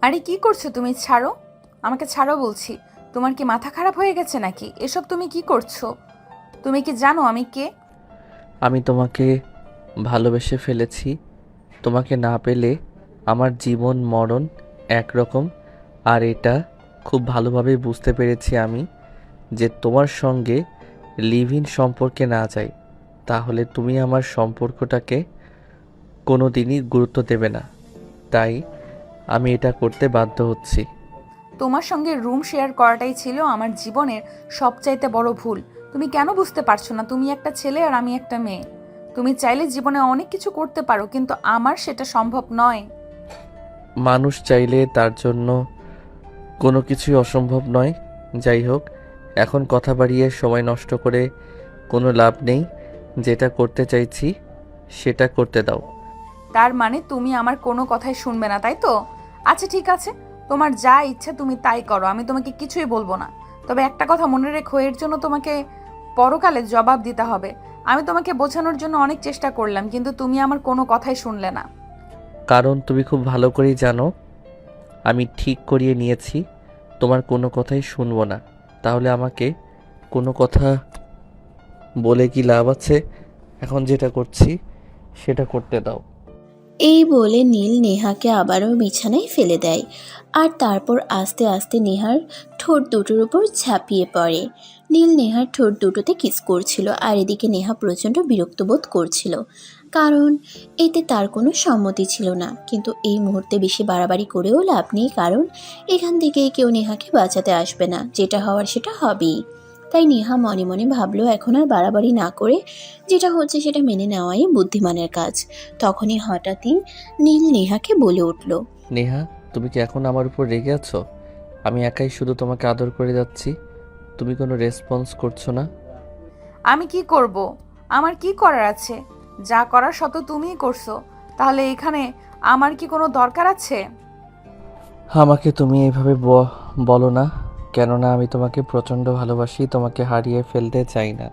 আরে কি করছো তুমি? ছাড়ো, আমাকে ছাড়ো বলছি। তোমার কি মাথা খারাপ হয়ে গেছে নাকি? এসব তুমি কি করছো? তুমি কি জানো আমি কে? আমি তোমাকে ভালোবেসে ফেলেছি। তোমাকে না পেলে আমার জীবন মরণ একরকম। আর এটা খুব ভালোভাবে বুঝতে পেরেছি আমি যে তোমার সঙ্গে লিভ ইন সম্পর্কে না যাই তাহলে তুমি আমার সম্পর্কটাকে কোনো দিনই গুরুত্ব দেবে না। তাই আমি এটা করতে বাধ্য হচ্ছি। তোমার সঙ্গে রুম শেয়ার করাটাই ছিল আমার জীবনের সবচাইতে বড় ভুল। তুমি কেন বুঝতে পারছো না? তুমি একটা ছেলে আর আমি একটা মেয়ে। তুমি চাইলে জীবনে অনেক কিছু করতে পারো, কিন্তু আমার সেটা সম্ভব নয়। মানুষ চাইলে তার জন্য কোনো কিছুই অসম্ভব নয়। যাই হোক, এখন কথা বাড়িয়ে সময় নষ্ট করে কোনো লাভ নেই। যেটা করতে চাইছি সেটা করতে দাও। তার মানে তুমি আমার কোনো কথাই শুনবে না, তাই তো? আচ্ছা ঠিক আছে, তোমার যা ইচ্ছা তুমি তাই করো, আমি তোমাকে কিছুই বলবো না। তবে একটা কথা মনে রেখো, এর জন্য তোমাকে পরকালে জবাব দিতে হবে। আমি তোমাকে বোঝানোর জন্য অনেক চেষ্টা করলাম, কিন্তু তুমি আমার কোনো কথাই শুনলে না। কারণ তুমি খুব ভালো করেই জানো আমি ঠিক করিয়ে নিয়েছি তোমার কোনো কথাই শুনবো না। তাহলে আমাকে কোনো কথা বলে কি লাভ আছে? এখন যেটা করছি সেটা করতে দাও। এই বলে নীল নেহাকে আবারও বিছানায় ফেলে দেয়। আর তারপর আস্তে আস্তে নেহার ঠোঁট দুটোর উপর ঝাঁপিয়ে পড়ে। নীল নেহার ঠোঁট দুটোতে কিস করছিল, আর এদিকে নেহা প্রচণ্ড বিরক্ত বোধ করছিল, কারণ এতে তার কোনো সম্মতি ছিল না। কিন্তু এই মুহূর্তে বেশি বাড়াবাড়ি করেও লাভ নেই, কারণ এখান থেকেই কেউ নেহাকে বাঁচাতে আসবে না। যেটা হওয়ার সেটা হবেই। তাই নেহা মনে মনে ভাবলো এখন আর বাড়াবাড়ি না করে যেটা হচ্ছে সেটা মেনে নেওয়াই বুদ্ধিমানের কাজ। তখনই হঠাৎই নীল নেহাকে বলে উঠল, নেহা, তুমি কি এখন আমার উপর রেগে আছো? আমি একাই শুধু তোমাকে আদর করে যাচ্ছি, তুমি কোনো রেসপন্স করছো না। আমি কি করব? আমার কি করার আছে? যা করার শত তুমিই করছো। তাহলে এখানে আমার কি কোনো দরকার আছে? আমাকে তুমি এইভাবে বলো না, কেননা আমি তোমাকে প্রচণ্ড ভালোবাসি, তোমাকে হারিয়ে ফেলতে চাই না।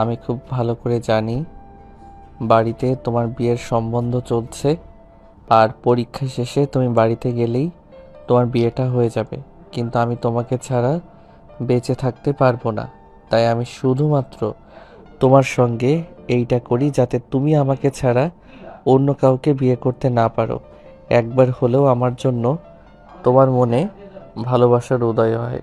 আমি খুব ভালো করে জানি বাড়িতে তোমার বিয়ের সম্বন্ধ চলছে, আর পরীক্ষা শেষে তুমি বাড়িতে গেলেই তোমার বিয়েটা হয়ে যাবে। কিন্তু আমি তোমাকে ছাড়া বেঁচে থাকতে পারবো না। তাই আমি শুধুমাত্র তোমার সঙ্গে এইটা করি যাতে তুমি আমাকে ছাড়া অন্য কাউকে বিয়ে করতে না পারো। একবার হলেও আমার জন্য তোমার মনে ভালোবাসার উদয় হয়।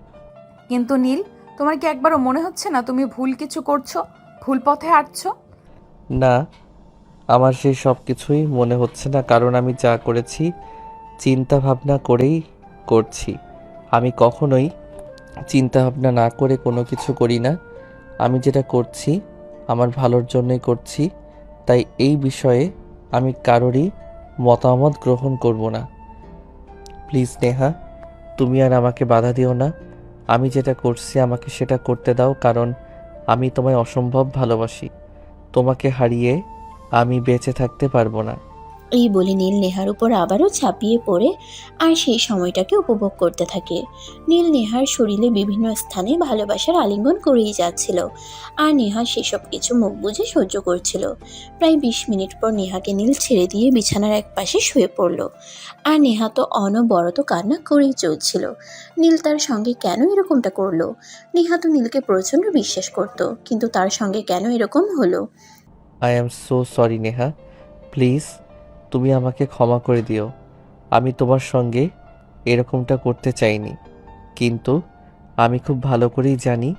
কিন্তু নীল, তোমার কি একবারও মনে হচ্ছে না তুমি ভুল কিছু করছো, ভুল পথে হাঁটছো? না, আমার সেই সব কিছুই মনে হচ্ছে না, কারণ আমি যা করেছি চিন্তা ভাবনা করেই করছি। আমি কখনোই চিন্তা ভাবনা না করে কোনো কিছু করি না। আমি যেটা করছি আমার ভালোর জন্যই করছি। তাই এই বিষয়ে আমি কারোরই মতামত গ্রহণ করব না। প্লিজ নেহা, তুমি আর আমাকে বাধা দিও না। আমি যেটা করছি আমাকে সেটা করতে দাও, কারণ আমি তোমায় অসম্ভব ভালোবাসি। তোমাকে হারিয়ে আমি বেঁচে থাকতে পারবো না। এই বলে নীল নেহার উপর আবারও ঝাঁপিয়ে পড়ে আর সেই সময়টাকে উপভোগ করতে থাকে। নীল নেহার শরীরে বিভিন্ন স্থানে ভালোবাসার আলিঙ্গন করেই যাচ্ছিল, আর নেহা সেসব কিছু মুখ বুজে সহ্য করছিল। প্রায় 20 মিনিট পর নেহাকে নীল ছেড়ে দিয়ে বিছানার এক পাশে শুয়ে পড়ল। আর নেহা তো অনবরত কান্না করেই চলছিল। নীল তার সঙ্গে কেন এরকমটা করলো? নেহা তো নীলকে প্রচণ্ড বিশ্বাস করত, কিন্তু তার সঙ্গে কেন এরকম হলো? I am so sorry Neha, please তুমি আমাকে ক্ষমা করে দিও। আমি তোমার সঙ্গে এরকমটা করতে চাইনি, কিন্তু আমি খুব ভালো করেই জানি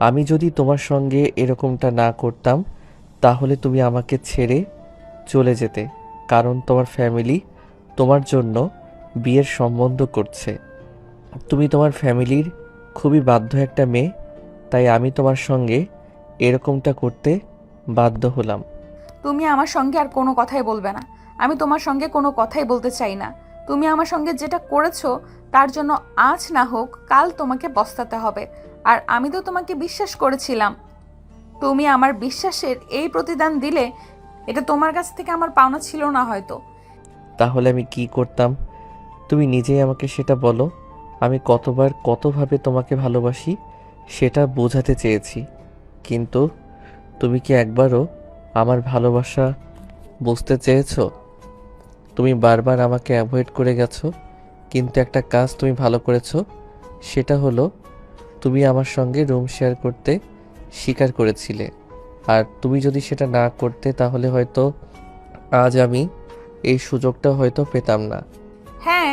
আমি যদি তোমার সঙ্গে এরকমটা না করতাম তাহলে তুমি আমাকে ছেড়ে চলে যেতে। কারণ তোমার ফ্যামিলি তোমার জন্য বিয়ের সম্বন্ধ করছে। তুমি তোমার ফ্যামিলির খুবই বাধ্য একটা মেয়ে, তাই আমি তোমার সঙ্গে এরকমটা করতে বাধ্য হলাম। তুমি আমার সঙ্গে আর কোনো কথাই বলবে না। আমি তোমার সঙ্গে কোনো কথাই বলতে চাই না। তুমি আমার সঙ্গে যেটা করেছো তার জন্য আজ না হোক কাল তোমাকে পস্তাতে হবে। আর আমি তো তোমাকে বিশ্বাস করেছিলাম। তুমি আমার বিশ্বাসের এই প্রতিদান দিলে, এটা তোমার কাছ থেকে আমার পাওনা ছিল না হয়তো। তাহলে আমি কি করতাম তুমি নিজেই আমাকে সেটা বলো। আমি কতবার কতভাবে তোমাকে ভালোবাসি সেটা বোঝাতে চেয়েছি, কিন্তু তুমি কি একবারও আমার ভালোবাসা বুঝতে চেয়েছো? তুমি বারবার আমাকে অ্যাভয়েড করে গেছো, কিন্তু একটা কাজ তুমি ভালো করেছো, সেটা হলো তুমি আমার সঙ্গে রুম শেয়ার করতে স্বীকার করেছিলে। আর তুমি যদি সেটা না করতে তাহলে হয়তো আজ আমি এই সুযোগটা হয়তো পেতাম না। হ্যাঁ,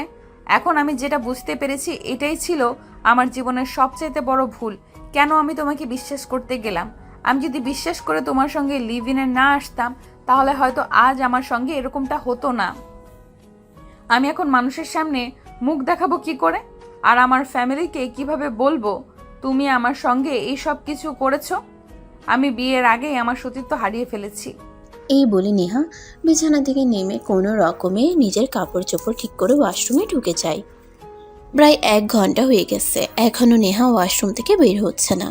এখন আমি যেটা বুঝতে পেরেছি এটাই ছিল আমার জীবনের সবচেয়ে বড় ভুল। কেন আমি তোমাকে বিশ্বাস করতে গেলাম? আমি যদি বিশ্বাস করে তোমার সঙ্গে লিভ ইনে না আসতাম তাহলে হয়তো আজ আমার সঙ্গে এরকমটা হতো না। আমি এখন মানুষের সামনে মুখ দেখাবো কি করে? আর আমার ফ্যামিলিকে কিভাবে বলবো তুমি আমার সঙ্গে এই সব কিছু করেছো? আমি বিয়ের আগেই আমার সতীত্ব হারিয়ে ফেলেছি। এই বলে নেহা বিছানা থেকে নেমে কোনো রকমে নিজের কাপড় চোপড় ঠিক করে ওয়াশরুমে ঢুকে যায়। প্রায় 1 ঘন্টা হয়ে গেছে, এখনও নেহা ওয়াশরুম থেকে বের হচ্ছে না।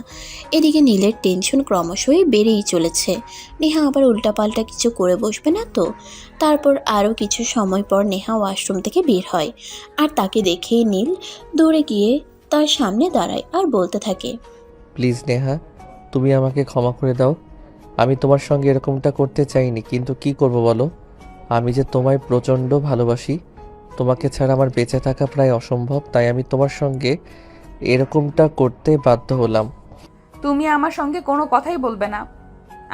এদিকে নীলের টেনশন ক্রমশই বেড়েই চলেছে। নেহা আবার উল্টাপাল্টা কিছু করে বসবে না তো? তারপর আরও কিছু সময় পর নেহা ওয়াশরুম থেকে বের হয়, আর তাকে দেখে নীল দৌড়ে গিয়ে তার সামনে দাঁড়ায় আর বলতে থাকে, প্লিজ নেহা, তুমি আমাকে ক্ষমা করে দাও। আমি তোমার সঙ্গে এরকমটা করতে চাইনি, কিন্তু কি করব বলো? আমি যে তোমায় প্রচণ্ড ভালোবাসি, তোমাকে ছাড়া আমার বেঁচে থাকা প্রায় অসম্ভব, তাই আমি তোমার সঙ্গে এরকমটা করতে বাধ্য হলাম। তুমি আমার সঙ্গে কোনো কথাই বলবে না।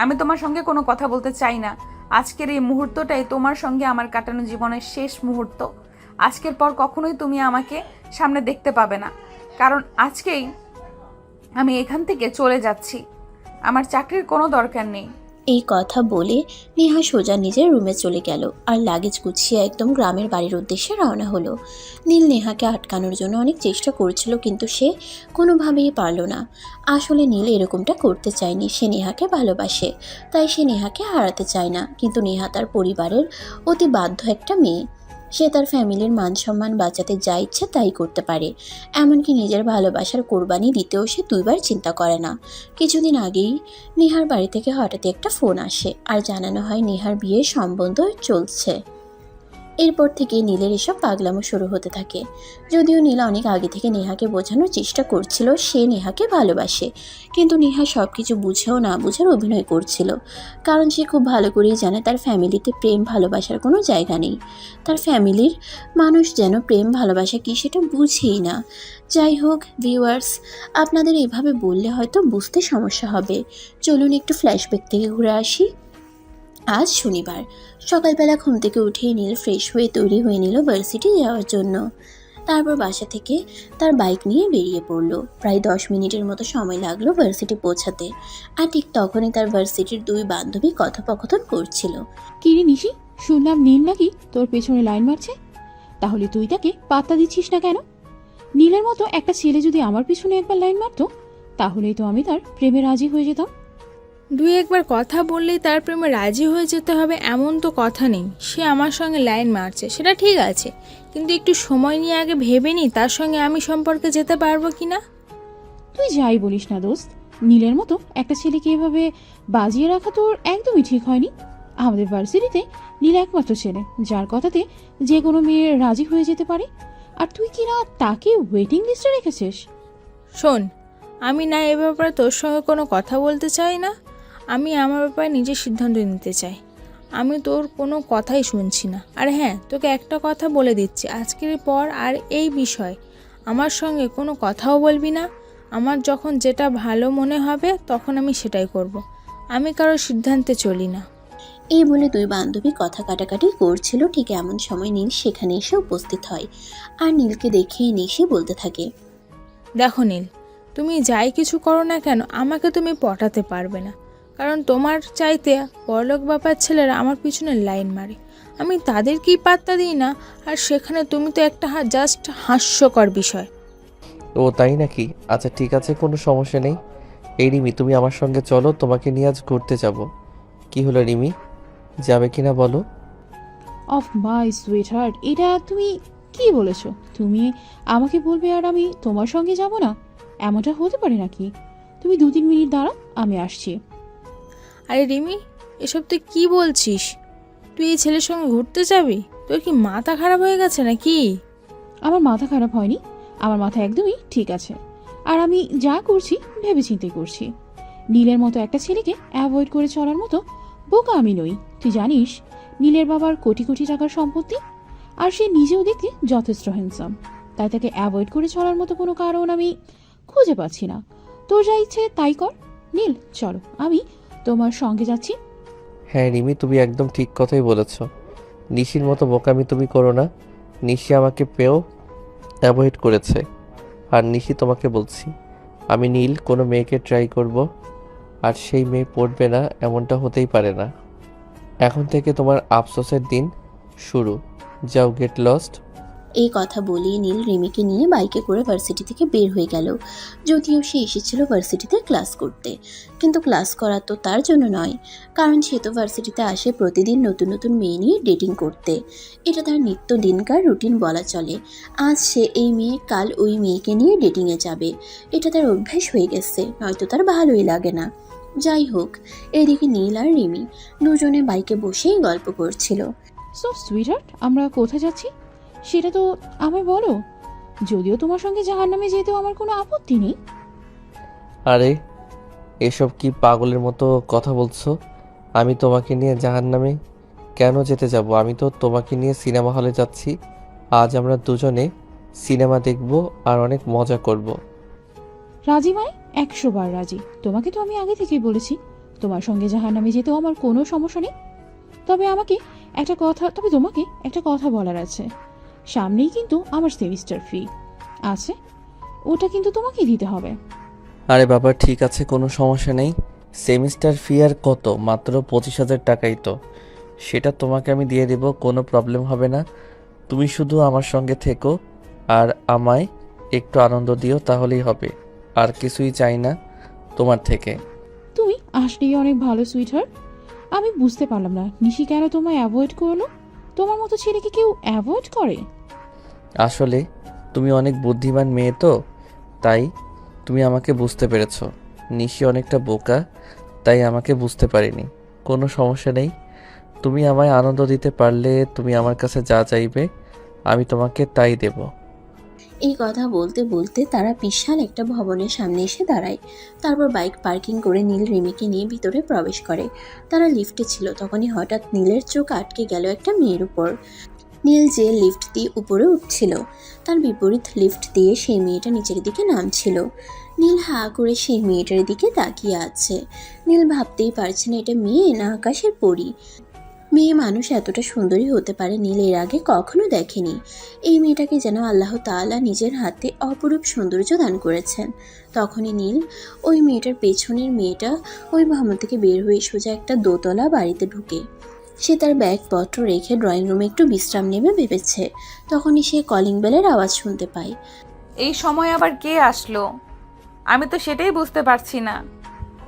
আমি তোমার সঙ্গে কোনো কথা বলতে চাই না। আজকের এই মুহূর্তটাই তোমার সঙ্গে আমার কাটানো জীবনের শেষ মুহূর্ত। আজকের পর কখনোই তুমি আমাকে সামনে দেখতে পাবে না, কারণ আজকেই আমি এখান থেকে চলে যাচ্ছি। আমার চাকরির কোনো দরকার নেই। এই কথা বলে নেহা সোজা নিজের রুমে চলে গেল আর লাগেজ গুছিয়ে একদম গ্রামের বাড়ির উদ্দেশ্যে রওনা হলো। নীল নেহাকে আটকানোর জন্য অনেক চেষ্টা করছিল, কিন্তু সে কোনোভাবেই পারল না। আসলে নীল এরকমটা করতে চায়নি, সে নেহাকে ভালোবাসে, তাই সে নেহাকে হারাতে চায় না। কিন্তু নেহা তার পরিবারের অতি বাধ্য একটা মেয়ে, সে তার ফ্যামিলির মান সম্মান বাঁচাতে যা ইচ্ছে তাই করতে পারে। এমনকি নিজের ভালোবাসার কোরবানি দিতেও সে 2 বার চিন্তা করে না। কিছুদিন আগেই নেহার বাড়ি থেকে হঠাৎ একটা ফোন আসে আর জানানো হয় নেহার বিয়ের সম্বন্ধ চলছে। এরপর থেকে নীলের এসব পাগলামো শুরু হতে থাকে। যদিও নীলা অনেক আগে থেকে নেহাকে বোঝানোর চেষ্টা করছিল সে নেহাকে ভালোবাসে, কিন্তু নেহা সব কিছু বুঝেও না বুঝার অভিনয় করছিল, কারণ সে খুব ভালো করেই জানে তার ফ্যামিলিতে প্রেম ভালোবাসার কোনো জায়গা নেই। তার ফ্যামিলির মানুষ যেন প্রেম ভালোবাসা কি সেটা বুঝেই না। যাই হোক ভিউয়ার্স, আপনাদের এভাবে বললে হয়তো বুঝতে সমস্যা হবে। চলুন একটু ফ্ল্যাশব্যাক থেকে ঘুরে আসি। আজ শনিবার সকালবেলা ঘুম থেকে উঠেই নীল ফ্রেশ হয়ে তৈরি হয়ে নিল ভার্সিটি যাওয়ার জন্য। তারপর বাসা থেকে তার বাইক নিয়ে বেরিয়ে পড়লো। প্রায় 10 মিনিটের মতো সময় লাগলো ভার্সিটি পৌঁছাতে। আর ঠিক তখনই তার ভার্সিটির 2 বান্ধবী কথোপকথন করছিল। কিরে নিশি, শুনলাম নীল নাকি তোর পেছনে লাইন মারছে। তাহলে তুই তাকে পাত্তা দিচ্ছিস না কেন? নীলের মতো একটা ছেলে যদি আমার পিছনে একবার লাইন মারতো তাহলেই তো আমি তার প্রেমে রাজি হয়ে যেতাম। 2-1 বার কথা বললেই তার প্রেমে রাজি হয়ে যেতে হবে এমন তো কথা নেই। সে আমার সঙ্গে লাইন মারছে সেটা ঠিক আছে, কিন্তু একটু সময় নিয়ে আগে ভেবে নি তার সঙ্গে আমি সম্পর্কে যেতে পারবো কি না। তুই যাই বলিস না দোস্ত, নীলের মতো একটা ছেলেকে এভাবে বাজিয়ে রাখা তোর একদমই ঠিক হয়নি। আমাদের ভার্সিটিতে নীল একমাত্র ছেলে যার কথাতে যে কোনো মেয়ে রাজি হয়ে যেতে পারে, আর তুই কিনা তাকে ওয়েটিং লিস্টে রেখেছিস। শোন, আমি না এ ব্যাপারে তোর সঙ্গে কোনো কথা বলতে চাই না। আমি আমার ব্যাপারে নিজের সিদ্ধান্ত নিতে চাই। আমি তোর কোনো কথাই শুনছি না। আর হ্যাঁ, তোকে একটা কথা বলে দিচ্ছি, আজকের পর আর এই বিষয় আমার সঙ্গে কোনো কথাও বলবি না। আমার যখন যেটা ভালো মনে হবে তখন আমি সেটাই করব। আমি কারোর সিদ্ধান্তে চলি না। এই বলে 2 বান্ধবী কথা কাটাকাটি করছিল। ঠিক এমন সময় নীল সেখানে এসে উপস্থিত হয় আর নীলকে দেখে নিশি বলতে থাকে, দেখো নীল, তুমি যাই কিছু করো না কেন আমাকে তুমি পটাতে পারবে না, কারণ তোমার চাইতে বড়লোক বাবার ছেলেরা আমার পিছনে লাইন মারে। আমি তাদেরকেই পাত্তা দিই না, আর সেখানে তুমি তো একটা জাস্ট হাস্যকর বিষয়। ও তাই নাকি? আচ্ছা ঠিক আছে, কোনো সমস্যা নেই। এই রিমি, তুমি আমার সঙ্গে চলো, তোমাকে নিয়ে আজ ঘুরতে যাব। কি হলো রিমি, যাবে কিনা বলো? অফ মাই সুইট হার্ট, এটা তুমি কি বলেছো? তুমি আমাকে বলবে আর আমি তোমার সঙ্গে যাব না? এমনটা হতে পারে নাকি? তুমি 2-3 মিনিট দাঁড়াও, আমি আসছি। আরে রিমি, এসব তুই কি বলছিস? তুই এই ছেলের সঙ্গে ঘুরতে যাবি? তোর কি মাথা খারাপ হয়ে গেছে নাকি? আমার মাথা খারাপ হয়নি, আমার মাথা একদমই ঠিক আছে। আর আমি যা করছি ভেবেচিন্তে করছি। নীলের মতো একটা ছেলেকে অ্যাভয়েড করে চলার মতো বোকা আমি নই। তুই জানিস নীলের বাবার কোটি কোটি টাকার সম্পত্তি, আর সে নিজেও দেখতে যথেষ্ট হ্যান্ডসাম, তাই তাকে অ্যাভয়েড করে চলার মতো কোনো কারণ আমি খুঁজে পাচ্ছি না। তোর যা ইচ্ছে তাই কর। নীল, চলো, আমি তোমার সঙ্গে যাচ্ছি। হ্যাঁ রিমি, তুমি একদম ঠিক কথাই বলেছ। নিশির মতো বোকামি তুমি করো না। নিশি আমাকে পেয়েও অ্যাভয়েড করেছে, আর নিশি তোমাকে বলছি, আমি নীল কোনো মেয়েকে ট্রাই করব আর সেই মেয়ে পড়বে না, এমনটা হতেই পারে না। এখন থেকে তোমার আফসোসের দিন শুরু। যাও, গেট লস্ট। এই কথা বলেই নীল রিমিকে নিয়ে বাইকে করে ভার্সিটি থেকে বের হয়ে গেল। যদিও সে এসেছিল ভার্সিটিতে ক্লাস করতে, কিন্তু ক্লাস করা তো তার জন্য নয়, কারণ সে তো ভার্সিটিতে আসে প্রতিদিন নতুন নতুন মেয়ে নিয়ে ডেটিং করতে। এটা তার নিত্য দিনকার রুটিন বলা চলে। আজ সে এই মেয়ে, কাল ওই মেয়েকে নিয়ে ডেটিংয়ে যাবে। এটা তার অভ্যাস হয়ে গেছে, নয়তো তার ভালোই লাগে না। যাই হোক, এদিকে নীল আর রিমি দুজনে বাইকে বসেই গল্প করছিল। সো সুইটহার্ট, আমরা কোথায় যাচ্ছি সেটা তো আমায় বলো। যদিও তোমার সঙ্গে জাহান্নামে যেতেও আমার কোনো আপত্তি নেই। আরে এসব কি পাগলের মতো কথা বলছো? আমি তোমাকে নিয়ে জাহান্নামে কেন যেতে যাব? আমি তো তোমাকে নিয়ে সিনেমা হলে যাচ্ছি। আজ আমরা দুজনে সিনেমা দেখব আর অনেক মজা করব। রাজি মানে 100 বার রাজি। তোমাকে তো আমি আগে থেকেই বলেছি তোমার সঙ্গে জাহান্নামে যেতেও আমার কোনো সমস্যা নেই। তবে তোমাকে একটা কথা বলার আছে। সামনেই কিন্তু আমার সেমিস্টার ফি আছে, ওটা কিন্তু তোমাকে দিতে হবে। আরে বাবা, ঠিক আছে, কোনো সমস্যা নেই। সেমিস্টার ফি আর কত? মাত্র 25,000 টাকাই তো। সেটা তোমাকে আমি দিয়ে দেব, কোনো প্রবলেম হবে না। তুমি শুধু আমার সঙ্গে থেকো আর আমায় একটু আনন্দ দিও, তাহলেই হবে। আর কিছুই চাই না তোমার থেকে। তুমি আসলেই অনেক ভালো সুইটহার্ট। আমি বুঝতে পারলাম না নিশি কেন তোমায় অ্যাভয়েড করলো। তোমার মতো ছেলেকে কেউ অ্যাভয়েড করে? আসলে তুমি অনেক বুদ্ধিমান মেয়ে তো, তাই তুমি আমাকে বুঝতে পেরেছো। নিশি অনেকটা বোকা, তাই আমাকে বুঝতে পারিনি। কোনো সমস্যা নেই, তুমি আমায় আনন্দ দিতে পারলে তুমি আমার কাছে যা চাইবে আমি তোমাকে তাই দেব। এই কথা বলতে বলতে তারা বিশাল একটা ভবনের সামনে এসে দাঁড়ায়। তারপর বাইক পার্কিং করে নীল রিমিকে নিয়ে ভিতরে প্রবেশ করে। তারা লিফটে ছিল, তখনই হঠাৎ নীলের চোখ আটকে গেল একটা মেয়ের উপর। নীল যে লিফট দিয়ে উপরে উঠছিল, তার বিপরীত লিফট দিয়ে সেই মেয়েটা নিচের দিকে নামছিল। নীল হা করে সেই মেয়েটার দিকে তাকিয়ে আছে। নীল ভাবতেই পারছে না এটা মেয়ে না আকাশের পরী। মেয়ে মানুষ এতটা সুন্দরী হতে পারে নীল এর আগে কখনো দেখেনি। এই মেয়েটাকে যেন আল্লাহ তাআলা নিজের হাতে অপরূপ সৌন্দর্য দান করেছেন। তখনই নীল ওই মেয়েটার পেছনের মেয়েটা ওই ভবন থেকে বের হয়ে সোজা একটা দোতলা বাড়িতে ঢুকে। সে তার ব্যাগপত্র রেখে ড্রয়িং রুমে একটু বিশ্রাম নেবে ভেবেছে। তখনই সে কলিং বেলের আওয়াজ শুনতে পায়। এই সময় আবার কে আসলো? আমি তো সেটাই বুঝতে পারছি না।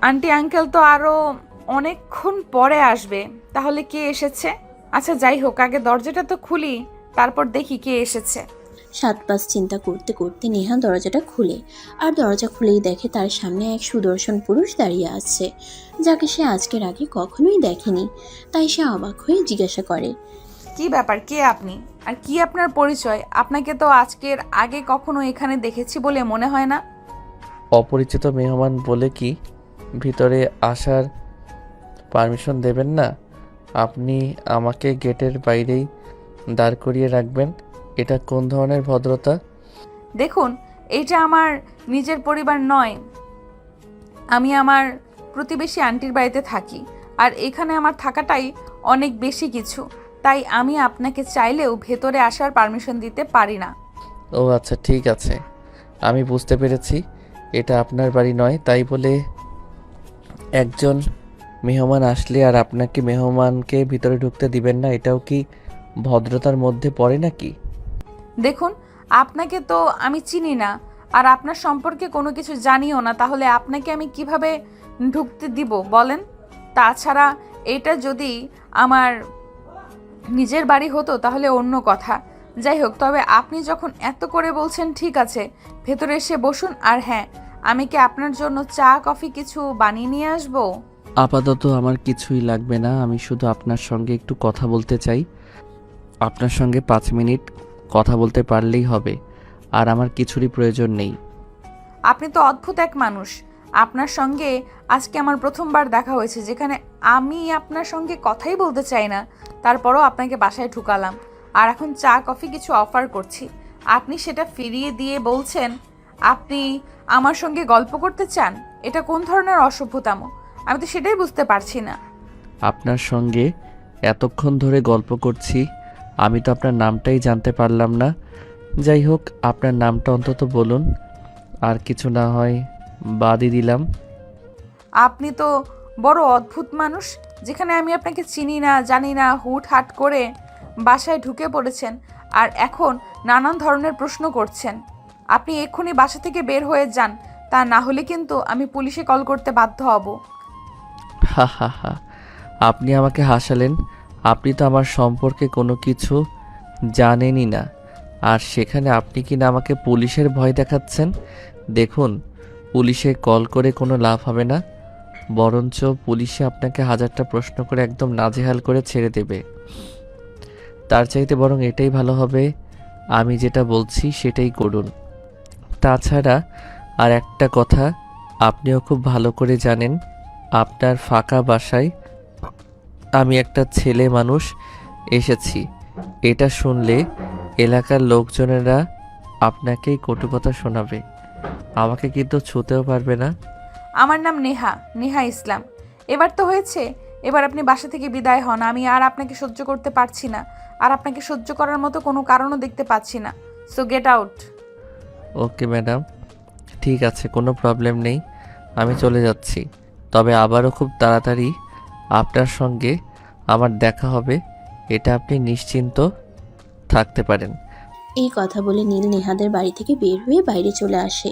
আন্টি আঙ্কেল তো আরো অনেকক্ষণ পরে আসবে, তাহলে কে এসেছে? আচ্ছা যাই হোক, আগে দরজাটা তো খুলি, তারপর দেখি কে এসেছে। 7-5 চিন্তা করতে করতে নেহা দরজাটা খুলে, আর দরজা খুলেই দেখে তার সামনে এক সুদর্শন পুরুষ দাঁড়িয়ে আছে, যাকে সে আজকের আগে কখনোই দেখেনি। তাই সে অবাক হয়ে জিজ্ঞাসা করে, কি ব্যাপার, কে আপনি? আর কি আপনার পরিচয়? আপনাকে তো আজকের আগে কখনো এখানে দেখেছি বলে মনে হয় না। অপরিচিত মেহমান বলে কি ভিতরে আসার পারমিশন দেবেন না? আপনি আমাকে গেটের বাইরেই দাঁড় করিয়ে রাখবেন? এটা কোন ধরনের ভদ্রতা? দেখুন, এইটা আমার নিজের পরিবার নয়। আমি আমার প্রতিবেশী আন্টির বাড়িতে থাকি, আর এখানে আমার থাকাটাই অনেক বেশি কিছু। তাই আমি আপনাকে চাইলেও ভেতরে আসার পারমিশন দিতে পারি না। ও আচ্ছা, ঠিক আছে, আমি বুঝতে পেরেছি এটা আপনার বাড়ি নয়। তাই বলে একজন মেহমান আসলে আর আপনাকে মেহমানকে ভিতরে ঢুকতে দিবেন না, এটাও কি ভদ্রতার মধ্যে পড়ে নাকি? দেখুন, আপনাকে তো আমি চিনি না, আর আপনার সম্পর্কে কোনো কিছু জানিও না, তাহলে আপনাকে আমি কিভাবে ঢুকতে দিব বলেন? তাছাড়া এটা যদি আমার নিজের বাড়ি হতো তাহলে অন্য কথা। যাই হোক, তবে আপনি যখন এত করে বলছেন, ঠিক আছে, ভেতরে এসে বসুন। আর হ্যাঁ, আমি কি আপনার জন্য চা কফি কিছু বানিয়ে নিয়ে আসবো? আপাতত আমার কিছুই লাগবে না, আমি শুধু আপনার সঙ্গে একটু কথা বলতে চাই। আপনার সঙ্গে 5 মিনিট কথা বলতে পারলেই হবে, আর আমার কিছুরই প্রয়োজন নেই। আপনি তো অদ্ভুত এক মানুষ। আপনার সঙ্গে আজকে আমার প্রথমবার দেখা হয়েছে, যেখানে আমি আপনার সঙ্গে কথাই বলতে চাই না, তারপরও আপনাকে বাসায় ঢুকালাম। আর এখন চা কফি কিছু অফার করছি, আপনি সেটা ফিরিয়ে দিয়ে বলছেন আপনি আমার সঙ্গে গল্প করতে চান। এটা কোন ধরনের অসভ্যতাম? আমি তো সেটাই বুঝতে পারছি না। আপনার সঙ্গে এতক্ষণ ধরে গল্প করছি, আমি তো আপনার নামটাই জানতে পারলাম না। যাই হোক, আপনার নামটা অন্তত বলুন, আর কিছু না হয় বাদই দিলাম। আপনি তো বড় অদ্ভুত মানুষ। যেখানে আমি আপনাকে চিনি না জানি না, হুটহাট করে বাসায় ঢুকে পড়েছেন আর এখন নানান ধরনের প্রশ্ন করছেন। আপনি এক্ষুনি বাসা থেকে বের হয়ে যান, তা না হলে কিন্তু আমি পুলিশে কল করতে বাধ্য হব। হা হা হা, আপনি আমাকে হাসালেন। আপনি তো আমার সম্পর্কে কোনো কিছু জানেনই না, আর সেখানে আপনি কি না আমাকে পুলিশের ভয় দেখাচ্ছেন। দেখুন, পুলিশে কল করে কোনো লাভ হবে না, বরঞ্চ পুলিশে আপনাকে হাজারটা প্রশ্ন করে একদম নাজেহাল করে ছেড়ে দেবে। তার চাইতে বরং এটাই ভালো হবে, আমি যেটা বলছি সেটাই করুন। তাছাড়া আর একটা কথা, আপনিও খুব ভালো করে জানেন আপনার ফাঁকা বাসায় আমি একটা ছেলে মানুষ এসেছি। এটা শুনলে এলাকার লোকজনেরা আপনাকেই কটু কথা শোনাবে, আমাকে কিন্তু ছুঁতেও পারবে না। আমার নাম নেহা, নেহা ইসলাম। এবার তো হয়েছে, এবার আপনি বাসা থেকে বিদায় হন। আমি আর আপনাকে সহ্য করতে পারছি না, আর আপনাকে সহ্য করার মতো কোনো কারণও দেখতে পাচ্ছি না। So get out. Okay madam, ঠিক আছে, কোনো প্রবলেম নেই, আমি চলে যাচ্ছি। তবে আবারও খুব তাড়াতাড়ি আপনার সঙ্গে আমার দেখা হবে, এটা আপনি নিশ্চিন্ত থাকতে পারেন। এই কথা বলে নীল নেহাদের বাড়ি থেকে বের হয়ে বাইরে চলে আসে।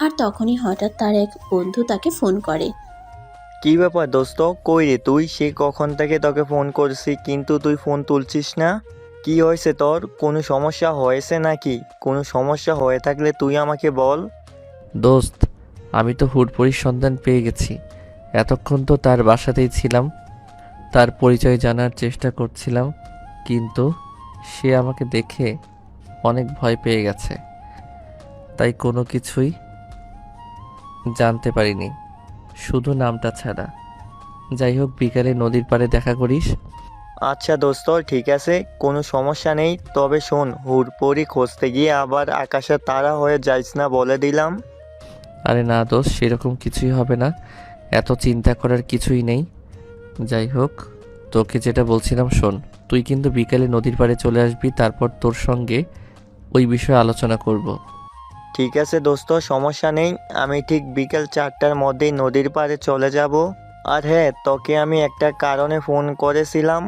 আর তখনই হঠাৎ তার এক বন্ধু তাকে ফোন করে। কি ব্যাপার দোস্ত, কই রে তুই? সে কখন থেকে তোকে ফোন করছি কিন্তু তুই ফোন তুলছিস না। কি হয়েছে তোর? কোনো সমস্যা হয়েছে নাকি? কোনো সমস্যা হয়ে থাকলে তুই আমাকে বল। দোস্ত, আমি তো হুড়পড়ির সন্ধান পেয়ে গেছি। এতক্ষণ তো তার বাসাতেই ছিলাম, তার পরিচয় জানার চেষ্টা করছিলাম, কিন্তু সে আমাকে দেখে অনেক ভয় পেয়ে গেছে, তাই কোনো কিছুই জানতে পারিনি, শুধু নামটা ছাড়া। যাই হোক, বিকালে নদীর পাড়ে দেখা করিস। আচ্ছা দোস্ত, ঠিক আছে, কোনো সমস্যা নেই। তবে শোন, হুড়পড়ি খুঁজতে গিয়ে আবার আকাশের তারা হয়ে যাইস না, বলে দিলাম। আরে না দোস্ত, সেরকম কিছুই হবে না, এত চিন্তা করার কিছুই নেই। যাই হোক, তোকে যেটা বলছিলাম শোন, তুই কিন্তু বিকালে নদীর পাড়ে চলে আসবি, তারপর তোর সঙ্গে ওই বিষয়ে আলোচনা করব। ঠিক আছে দোস্ত, সমস্যা নেই। আমি ঠিক বিকেল 4টার মধ্যেই নদীর পাড়ে চলে যাব। আর হ্যাঁ, তোকে আমি একটা কারণে ফোন করেছিলাম।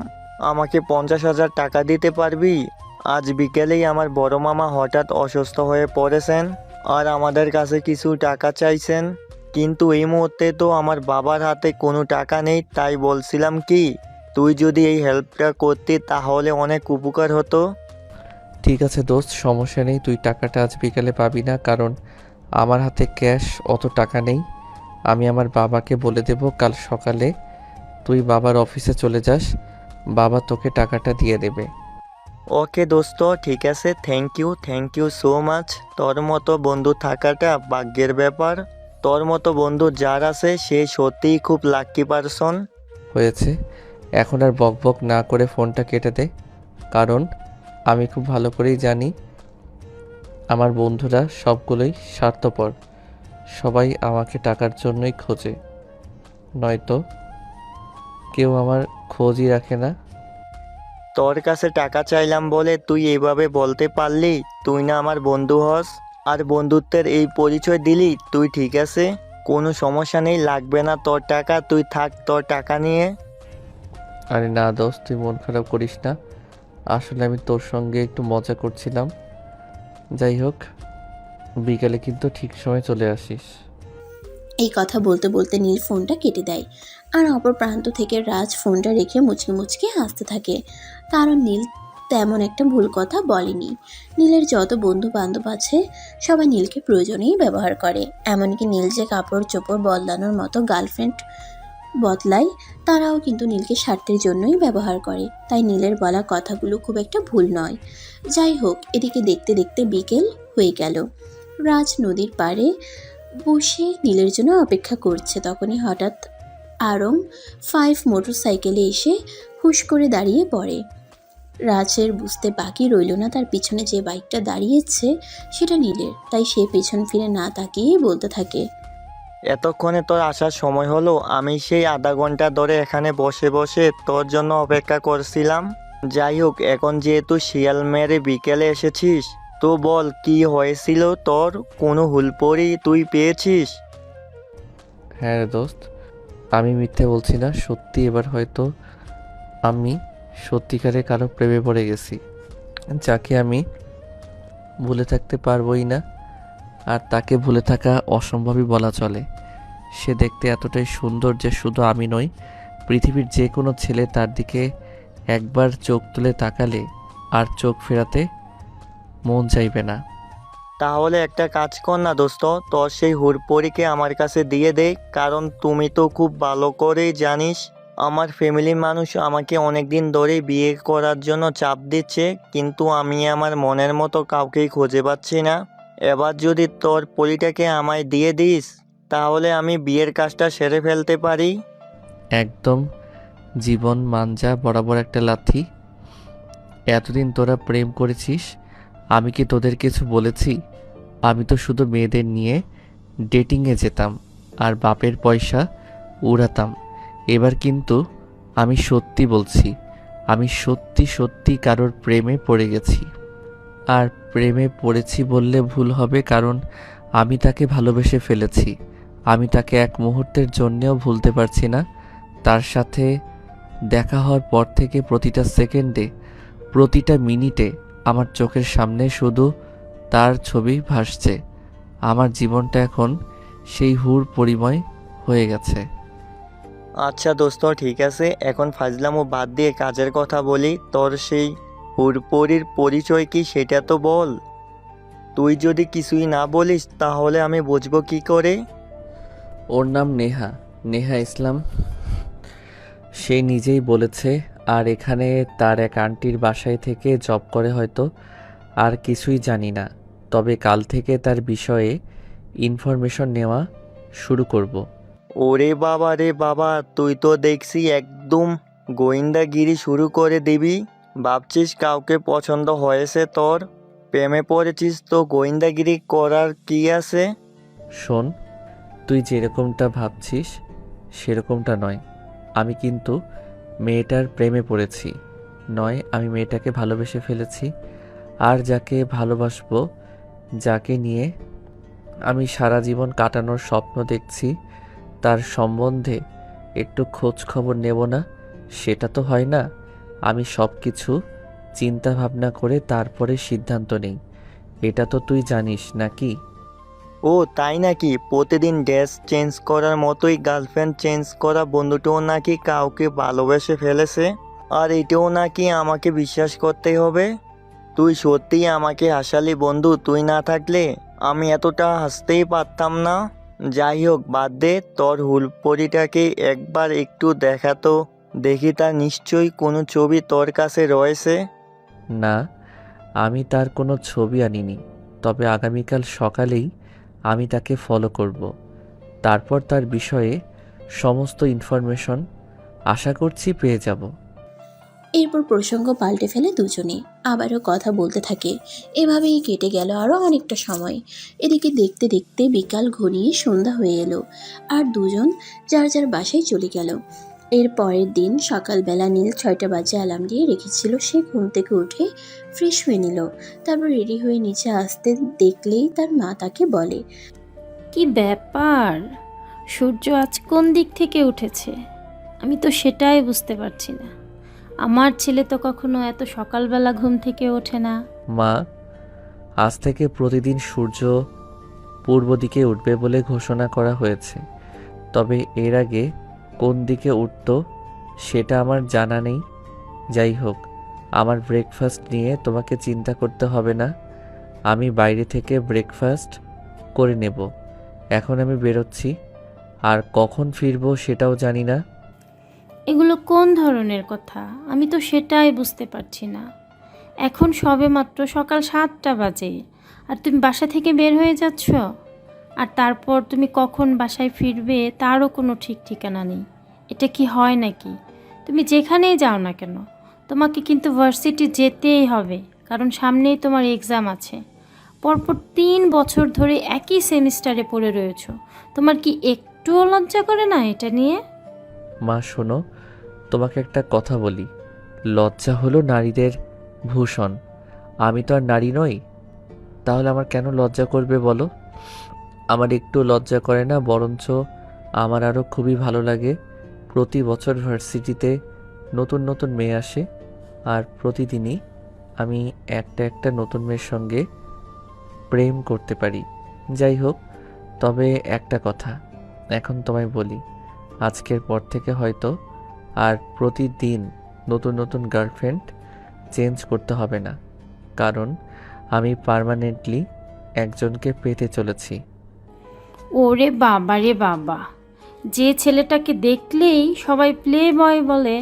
আমাকে 50,000 টাকা দিতে পারবি? আজ বিকেলেই আমার বড় মামা হঠাৎ অসুস্থ হয়ে পড়েছেন আর আমাদের কাছে কিছু টাকা চাইছেন। কিন্তু এই মুহূর্তে তো আমার বাবার হাতে কোনো টাকা নেই, তাই বলছিলাম কি, তুই যদি এই হেল্পটা করতি তাহলে অনেক উপকার হতো। ঠিক আছে দোস্ত, সমস্যা নেই, তুই টাকাটা আজ বিকালে পাবি না, কারণ আমার হাতে ক্যাশ অত টাকা নেই। আমি আমার বাবাকে বলে দেব কাল সকালে তুই বাবার অফিসে চলে যাস, বাবা তোকে টাকাটা দিয়ে দেবে। ওকে দোস্ত, ঠিক আছে, থ্যাংক ইউ সো মাচ। তোর মতো বন্ধু থাকাটা ভাগ্যের ব্যাপার। তোর মতো বন্ধু যার আছে সে সত্যিই খুব লাকি পারসন। হয়েছে, এখন আর বক বক না করে ফোনটা কেটে দে, কারণ আমি খুব ভালো করেই জানি আমার বন্ধুরা সবগুলোই স্বার্থপর, সবাই আমাকে টাকার জন্যই খোঁজে, নয়তো কেউ আমার খোঁজই রাখে না। তোর কাছে টাকা চাইলাম বলে তুই এভাবে বলতে পারলি? তুই না আমার বন্ধু হস, আর বন্ধুত্বের এই পরিচয় দিলি তুই? ঠিক আছে, কোনো সমস্যা নেই, লাগবে না তোর টাকা, তুই থাক তোর টাকা নিয়ে। আরে না দোস্ত, তুই মন খারাপ করিস না, আসলে আমি তোর সঙ্গে একটু মজা করছিলাম। যাই হোক, বিকালে কিন্তু ঠিক সময় চলে আসিস। এই কথা বলতে বলতে নীল ফোনটা কেটে দেয়। আর অপর প্রান্ত থেকে রাজ ফোনটা রেখে মুচকি মুচকি হাসতে থাকে, কারণ নীল তেমন একটা ভুল কথা বলেনি। নীলের যত বন্ধু বান্ধব আছে সবাই নীলকে প্রয়োজনেই ব্যবহার করে। এমনকি নীল যে কাপড় চোপড় বদলানোর মতো গার্লফ্রেন্ড বদলায়, তারাও কিন্তু নীলকে স্বার্থের জন্যই ব্যবহার করে। তাই নীলের বলা কথাগুলো খুব একটা ভুল নয়। যাই হোক, এদিকে দেখতে দেখতে বিকেল হয়ে গেল। রাজ নদীর পাড়ে বসে নীলের জন্য অপেক্ষা করছে। তখনই হঠাৎ আরং 5 মোটরসাইকেলে এসে হুশ করে দাঁড়িয়ে পড়ে। রাজের বুঝতে বাকি রইল না তার পিছনে যে বাইকটা দাঁড়িয়েছে সেটা নীলের, তাই সে পেছন ফিরে না তাকিয়েই বলতে থাকে, এতক্ষণে তোর আসার সময় হলো? আমি সেই আধা ঘন্টা ধরে এখানে বসে বসে তোর জন্য অপেক্ষা করছিলাম। যাই হোক, এখন যেহেতু শিয়াল মেরে বিকেলে এসেছিস, তো বল কি হয়েছিল তোর? কোনো হুলপড়ি তুই পেয়েছিস? হ্যাঁ রে দোস্ত, আমি মিথ্যে বলছি না, সত্যি এবার হয়তো আমি সত্যিকারে কারো প্রেমে পড়ে গেছি, যাকে আমি ভুলে থাকতে পারবোই না। আর তাকে ভুলে থাকা অসম্ভবই বলা চলে। সে দেখতে এতটাই সুন্দর যে শুধু আমি নই, পৃথিবীর যে কোনো ছেলে তার দিকে একবার চোখ তুলে তাকালে আর চোখ ফেরাতে মন চাইবে না। তাহলে একটা কাজ কর না দোস্ত, তোর সেই হুড়পড়িকে আমার কাছে দিয়ে দে। কারণ তুমি তো খুব ভালো করেই জানিস আমার ফ্যামিলির মানুষ আমাকে অনেক দিন ধরেই বিয়ে করার জন্য চাপ দিচ্ছে, কিন্তু আমি আমার মনের মতো কাউকেই খুঁজে পাচ্ছি না। এবার যদি তোর পরিটাকে আমায় দিয়ে দিস, তাহলে আমি বিয়ের কাজটা সেরে ফেলতে পারি। একদম জীবন মাঞ্জা বরাবর একটা লাথি। এতদিন তোরা প্রেম করেছিস, আমি কি তোদের কিছু বলেছি? আমি তো শুধু মেয়েদের নিয়ে ডেটিংয়ে যেতাম আর বাপের পয়সা উড়াতাম। এবার কিন্তু আমি সত্যি বলছি, আমি সত্যি সত্যি কারোর প্রেমে পড়ে গেছি। আর প্রেমে পড়েছি বললে ভুল হবে, কারণ আমি তাকে ভালোবেসে ফেলেছি। আমি তাকে এক মুহূর্তের জন্যেও ভুলতে পারছি না। তার সাথে দেখা হওয়ার পর থেকে প্রতিটা সেকেন্ডে, প্রতিটা মিনিটে আমার চোখের সামনে শুধু তার ছবি ভাসছে। আমার জীবনটা এখন সেই হুর পরিময় হয়ে গেছে। আচ্ছা দোস্ত, ঠিক আছে, এখন ফাজলামো বাদ দিয়ে কাজের কথা বলি। তোর সেই হুড়পড়ির পরিচয় কি সেটা তো বল। তুই যদি কিছুই না বলিস তাহলে আমি বুঝবো কি করে? ওর নাম নেহা, নেহা ইসলাম। সে নিজেই বলেছে, আর এখানে তার এক আন্টির বাসায় থেকে জব করে হয়তো। আর কিছুই জানি না, তবে কাল থেকে তার বিষয়ে ইনফরমেশন নেওয়া শুরু করব। ওরে বাবা রে বাবা, তুই তো দেখছি একদম গোয়েন্দাগিরি শুরু করে দিবি। ভাবছিস কাউকে পছন্দ হয়েছে তোর, প্রেমে পড়েছিস, তো গোয়েন্দাগিরি করার কি আছে? শোন, তুই যেরকমটা ভাবছিস সেরকমটা নয়। আমি কিন্তু মেয়েটার প্রেমে পড়েছি নয়, আমি মেয়েটাকে ভালোবেসে ফেলেছি। আর যাকে ভালোবাসবো, যাকে নিয়ে আমি সারা জীবন কাটানোর স্বপ্ন দেখছি, তার সম্বন্ধে একটু খোঁজ খবর নেব না? সেটা তো হয় না। আমি সব কিছু চিন্তা ভাবনা করে তারপরে সিদ্ধান্ত নেই। এটা তো তুই জানিস নাকি? ও তাই নাকি? প্রতিদিন ড্রেস চেঞ্জ করার মতোই গার্লফ্রেন্ড চেঞ্জ করা বন্ধুটাও নাকি কাউকে ভালোবেসে ফেলেছে, আর এটাও নাকি আমাকে বিশ্বাস করতে হবে? তুই সত্যিই আমাকে হাসালি বন্ধু, তুই না থাকলে আমি এতটা হাসতেই পারতাম না। যাই হোক, বাদ দে, তোর হুলপরিটাকে একবার একটু দেখাতো, দেখি তার নিশ্চয়ই কোনো ছবি তোর কাছে রয়েছে। না, আমি তার কোনো ছবি আনিনি, তবে আগামীকাল সকালেই আমি তাকে ফলো করব। তারপর তার বিষয়ে সমস্ত ইনফরমেশন আশা করছি পেয়ে যাব। এরপর প্রসঙ্গ পাল্টে ফেলে দুজনে, আবারও কথা বলতে থাকে। এভাবেই কেটে গেল আরও অনেকটা সময়। এদিকে দেখতে দেখতে বিকাল ঘনিয়ে সন্ধ্যা হয়ে এলো, আর দুজন যার যার বাসায় চলে গেল। এর পরের দিন সকালবেলা নীল 6টা বাজে অ্যালার্ম দিয়ে রেখেছিল। সে ঘুম থেকে উঠে ফ্রেশ হয়ে নিল, তারপর রেডি হয়ে নিচে আসতে দেখলেই তার মা তাকে বলে, কি ব্যাপার, সূর্য আজ কোন দিক থেকে উঠেছে? আমি তো সেটাই বুঝতে পারছি না। আমার ছেলে তো কখনো এত সকালবেলা ঘুম থেকে ওঠে না। মা, আজ থেকে প্রতিদিন সূর্য পূর্ব দিকে উঠবে বলে ঘোষণা করা হয়েছে, তবে এর আগে কোন দিকে উঠত সেটা আমার জানা নেই। যাই হোক, আমার ব্রেকফাস্ট নিয়ে তোমাকে চিন্তা করতে হবে না, আমি বাইরে থেকে ব্রেকফাস্ট করে নেব। এখন আমি বেরোচ্ছি, আর কখন ফিরবো সেটাও জানি না। এগুলো কোন ধরনের কথা? আমি তো সেটাই বুঝতে পারছি না। এখন সবে মাত্র সকাল 7টা বাজে, আর তুমি বাসা থেকে বের হয়ে যাচ্ছ। আর তারপর তুমি কখন বাসায় ফিরবে তারও কোনো ঠিক ঠিকানা নেই। এটা কি হয় নাকি? তুমি যেখানেই যাও না কেন, তোমাকে কিন্তু ভার্সিটি যেতেই হবে, কারণ সামনেই তোমার এক্সাম আছে। পরপর 3 বছর ধরে একই সেমিস্টারে পড়ে রয়েছো। তোমার কি একটুও লজ্জা করে না এটা নিয়ে? মা শোনো, তোমাকে একটা কথা বলি। লজ্জা হলো নারীদের ভূষণ। আমি তো আর নারী নই, তাহলে আমার কেন লজ্জা করবে বলো? আমার একটু লজ্জা করে না, বরঞ্চ আমার আরও খুবই ভালো লাগে। প্রতি বছর ভার্সিটিতে নতুন নতুন মেয়ে আসে, আর প্রতিদিনই আমি একটা একটা নতুন মেয়ের সঙ্গে প্রেম করতে পারি। যাই হোক, তবে একটা কথা এখন তোমায় বলি, আজকের পর থেকে হয়তো আর প্রতিদিন নতুন নতুন গার্লফ্রেন্ড চেঞ্জ করতে হবে না, কারণ আমি পার্মানেন্টলি একজনকে পেতে চলেছি। ওরে বাবা রে বাবা, যে ছেলেটাকে দেখলেই সবাই প্লে বয় বলে,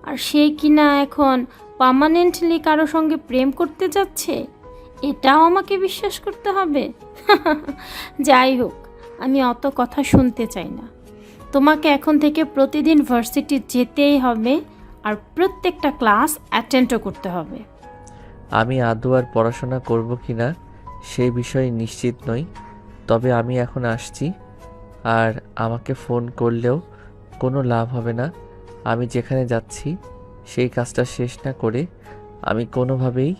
আর সে কিনা এখন পার্মানেন্টলি কারো সঙ্গে প্রেম করতে যাচ্ছে, এটাও আমাকে বিশ্বাস করতে হবে? যাই হোক, আমি অত কথা শুনতে চাই না। তোমাকে এখন থেকে প্রতিদিন ভার্সিটি যেতেই হবে, আর প্রত্যেকটা ক্লাস অ্যাটেন্ডও করতে হবে। আমি আদৌ আর পড়াশোনা করব কি না সেই বিষয়ে নিশ্চিত নই, তবে আমি এখন আসছি। আর আমাকে ফোন করলেও কোনো লাভ হবে না। আমি যেখানে যাচ্ছি সেই কাজটা শেষ না করে আমি কোনোভাবেই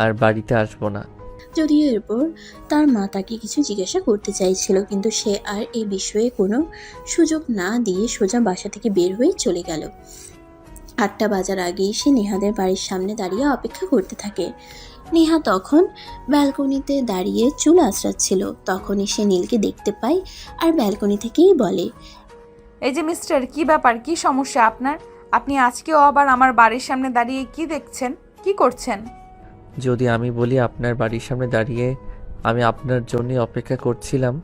আর বাড়িতে আসবো না। যদিও এরপর তার মা তাকে কিছু জিজ্ঞাসা করতে চাইছিল, কিন্তু সে আর এই বিষয়ে কোনো সুযোগ না দিয়ে সোজা বাসা থেকে বের হয়ে চলে গেল। 8টা বাজার আগেই সে নেহাদের বাড়ির সামনে দাঁড়িয়ে অপেক্ষা করতে থাকে। নেহা তখন ব্যালকনিতে দাঁড়িয়ে চুল আঁচড়াচ্ছিল। তখনই সে নীলকে দেখতে পায় আর ব্যালকনি থেকেই বলে, এই যে মিস্টার, কি ব্যাপার, কি সমস্যা আপনার? আপনি আজকেও আবার আমার বাড়ির সামনে দাঁড়িয়ে কি দেখছেন, কি করছেন? যদি আমি বলি আপনার বাড়ির সামনে দাঁড়িয়ে আমি আপনার জন্য অপেক্ষা করছিলাম,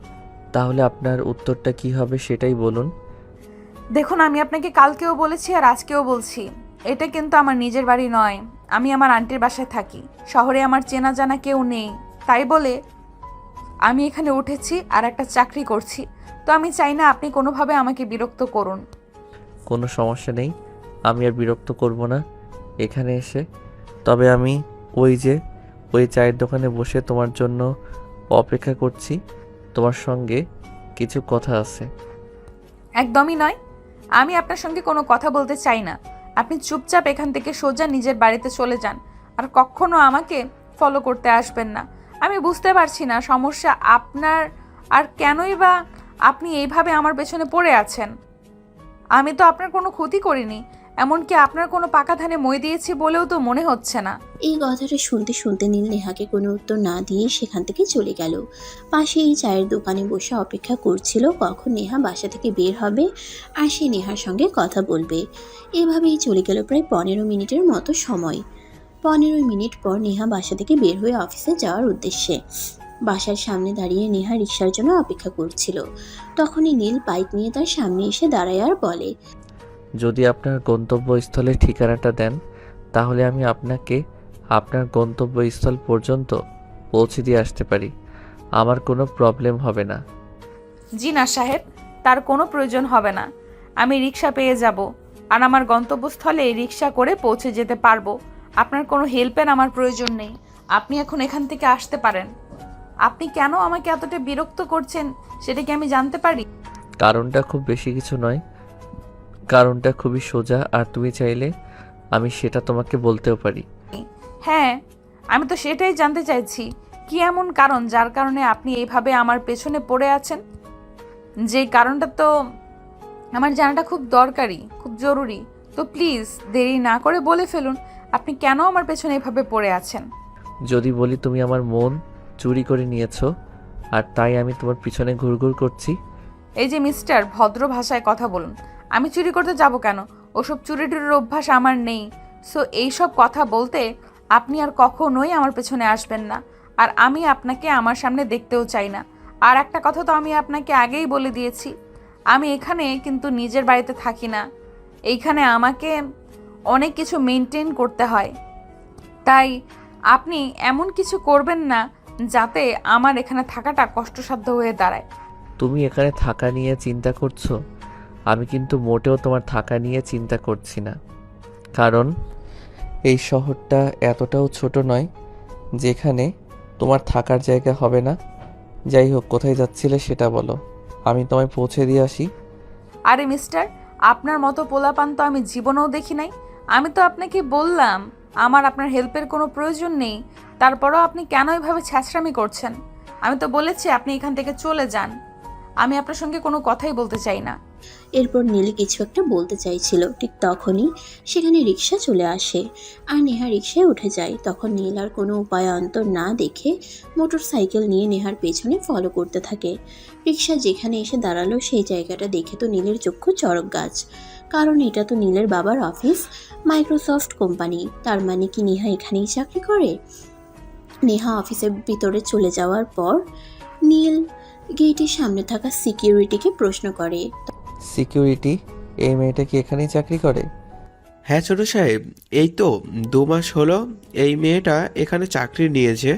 তাহলে আপনার উত্তরটা কি হবে সেটাই বলুন। দেখুন, আমি আপনাকে কালকেও বলেছি আর আজকেও বলছি, এটা কিন্তু আমার নিজের বাড়ি নয়। আমি আমার আন্টির বাসায় থাকি। শহরে আমার চেনা জানা কেউ নেই, তাই বলে আমি এখানে উঠেছি আর একটা চাকরি করছি। তো আমি চাই না আপনি কোনোভাবে আমাকে বিরক্ত করুন। কোনো সমস্যা নেই, আমি আর বিরক্ত করব না এখানে এসে। তবে আমি ওই চায়ের দোকানে বসে তোমার জন্য অপেক্ষা করছি। তোমার সঙ্গে কিছু কথা আছে। একদমই নয়, আমি আপনার সঙ্গে কোনো কথা বলতে চাই না। আপনি চুপচাপ এখান থেকে সোজা নিজের বাড়িতে চলে যান, আর কখনো আমাকে ফলো করতে আসবেন না। আমি বুঝতে পারছি না সমস্যা আপনার, আর কেনই বা আপনি এইভাবে আমার পেছনে পড়ে আছেন। আমি তো আপনার কোনো ক্ষতি করিনি, এমনকি আপনার কোনো পাকা ধানে মই দিয়েছি বলেও তো মনে হচ্ছে না। এই কথাটা শুনতে শুনতে নীল নেহাকে কোনো উত্তর না দিয়ে সেখান থেকে চলে গেল। পাশে এই চায়ের দোকানে বসে অপেক্ষা করছিল কখন নেহা বাসা থেকে বের হবে আর সে নেহার সঙ্গে কথা বলবে। এভাবেই চলে গেল প্রায় 15 মিনিটের মতো সময়। 15 মিনিট পর নেহা বাসা থেকে বের হয়ে অফিসে যাওয়ার উদ্দেশ্যে বাসার সামনে দাঁড়িয়ে নেহা রিকশার জন্য অপেক্ষা করছিল। তখনই নীল বাইক নিয়ে তার সামনে এসে দাঁড়ায় আর বলে, যদি আপনার গন্তব্যস্থলের ঠিকানাটা দেন, তাহলে আমি আপনাকে আপনার গন্তব্যস্থল পর্যন্ত পৌঁছে দিয়ে আসতে পারি। আমার কোনো প্রবলেম হবে না। জি না সাহেব, তার কোনো প্রয়োজন হবে না। আমি রিক্সা পেয়ে যাব আর আমার গন্তব্যস্থলে রিক্সা করে পৌঁছে যেতে পারবো। আপনার কোনো হেল্পের আমার প্রয়োজন নেই। আপনি এখন এখান থেকে আসতে পারেন। আপনি কেন আমাকে এতটা বিরক্ত করছেন সেটা কি আমি জানতে পারি? কারণটা খুব বেশি কিছু নয়, কারণটা খুবই সোজা, আর তুমি চাইলে আমি সেটা তোমাকে বলতেও পারি। হ্যাঁ, আমি তো সেটাই জানতে চাইছি, কি এমন কারণ যার কারণে আপনি এইভাবে আমার পেছনে পড়ে আছেন? যেই কারণটা তো আমার জানাটা খুব দরকারি, খুব জরুরি। তো প্লিজ দেরি না করে বলে ফেলুন, আপনি কেন আমার পেছনে এভাবে পড়ে আছেন? যদি বলি তুমি আমার মন চুরি করে নিয়েছো, আর তাই আমি তোমার পিছনে ঘুরঘুর করছি। এই যে মিস্টার, ভদ্র ভাষায় কথা বলুন। আমি চুরি করতে যাব কেন? ওসব চুরি টুরির অভ্যাস আমার নেই। সো এইসব কথা বলতে আপনি আর কখনোই আমার পেছনে আসবেন না, আর আমি আপনাকে আমার সামনে দেখতেও চাই না। আর একটা কথা তো আমি আপনাকে আগেই বলে দিয়েছি, আমি এখানে কিন্তু নিজের বাড়িতে থাকি না। এইখানে আমাকে অনেক কিছু মেনটেন করতে হয়, তাই আপনি এমন কিছু করবেন না যাতে আমার এখানে থাকাটা কষ্টসাধ্য হয়ে দাঁড়ায়। তুমি এখানে থাকা নিয়ে চিন্তা করছো, আমি কিন্তু মোটেও তোমার থাকা নিয়ে চিন্তা করছি না। কারণ এই শহরটা এতটাও ছোট নয় যেখানে তোমার থাকার জায়গা হবে না। যাই হোক, কোথায় যাচ্ছিলে সেটা বলো, আমি তোমায় পৌঁছে দিয়ে আসি। আরে মিস্টার, আপনার মতো পোলাপান তো আমি জীবনেও দেখি নাই। আমি তো আপনাকে বললাম আমার আপনার হেল্পের কোনো প্রয়োজন নেই, তারপরও আপনি কেন এভাবে ছ্যাঁচড়ামি করছেন? আমি তো বলেছি আপনি এখান থেকে চলে যান। আমি আপনার সঙ্গে কোনো কথাই বলতে চাই না। এরপর নীল কিছু একটা বলতে চাইছিল, ঠিক তখনই সেখানে রিক্সা চলে আসে আর নেহা রিক্সায় উঠে যায়। তখন নীল আর কোনো উপায় অন্তর না দেখে মোটর সাইকেল নিয়ে নেহার পেছনে ফলো করতে থাকে। রিক্সা যেখানে এসে দাঁড়ালো সেই জায়গাটা দেখে তো নীলের চক্ষু চড়ক গাছ, কারণ এটা তো নীলের বাবার অফিস, মাইক্রোসফট কোম্পানি। তার মানে কি নেহা এখানেই চাকরি করে? নেহা অফিসের ভিতরে চলে যাওয়ার পর নীল গেটের সামনে থাকা সিকিউরিটিকে প্রশ্ন করে। সিকিউরিটি, এই মেয়েটা কি এখানেই চাকরি করে? হ্যাঁ ছোট সাহেব, এই তো 2 মাস হলো এই মেয়েটা এখানে চাকরি নিয়েছে।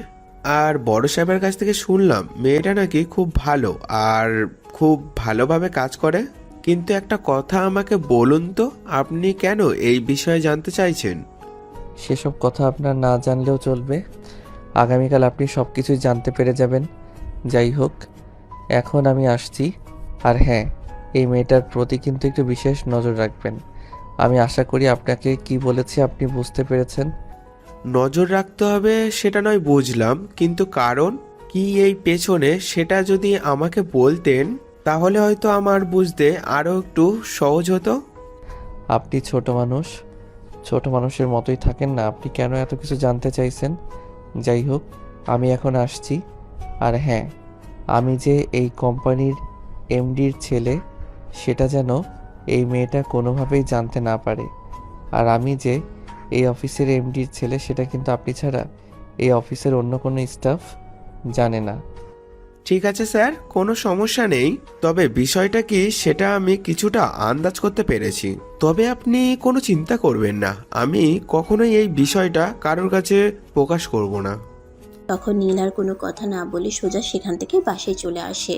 আর বড় সাহেবের কাছ থেকে শুনলাম মেয়েটা নাকি খুব ভালো আর খুব ভালোভাবে কাজ করে। কিন্তু একটা কথা আমাকে বলুন তো, আপনি কেন এই বিষয়ে জানতে চাইছেন? সেসব কথা আপনার না জানলেও চলবে। আগামীকাল আপনি সব কিছুই জানতে পেরে যাবেন। যাই হোক, এখন আমি আসছি। আর হ্যাঁ, এই মেয়েটার প্রতি কিন্তু একটু বিশেষ নজর রাখবেন। আমি আশা করি আপনাকে কি বলেছি আপনি বুঝতে পেরেছেন। নজর রাখতে হবে সেটা নয় বুঝলাম, কিন্তু কারণ কি এই পেছনে সেটা যদি আমাকে বলতেন তাহলে হয়তো আমার বুঝতে আরও একটু সহজ হতো। আপনি ছোট মানুষ, ছোট মানুষের মতোই থাকেন না। আপনি কেন এত কিছু জানতে চাইছেন? যাই হোক, আমি এখন আসছি। আর হ্যাঁ, আমি যে এই কোম্পানির এমডির ছেলে সেটা যেন এই মেয়েটা কোনোভাবেই জানতে না পারে। আর আমি যে এই অফিসের এমডির ছেলে সেটা কিন্তু আপনি ছাড়া এই অফিসের অন্য কোনো স্টাফ জানে না। ঠিক আছে স্যার, কোনো সমস্যা নেই। তবে বিষয়টা কি সেটা আমি কিছুটা আন্দাজ করতে পেরেছি। তবে আপনি কোনো চিন্তা করবেন না, আমি কখনোই এই বিষয়টা কারোর কাছে প্রকাশ করব না। তখন নীল আর কোনো কথা না বলে সোজা সেখান থেকে বাসায় চলে আসে।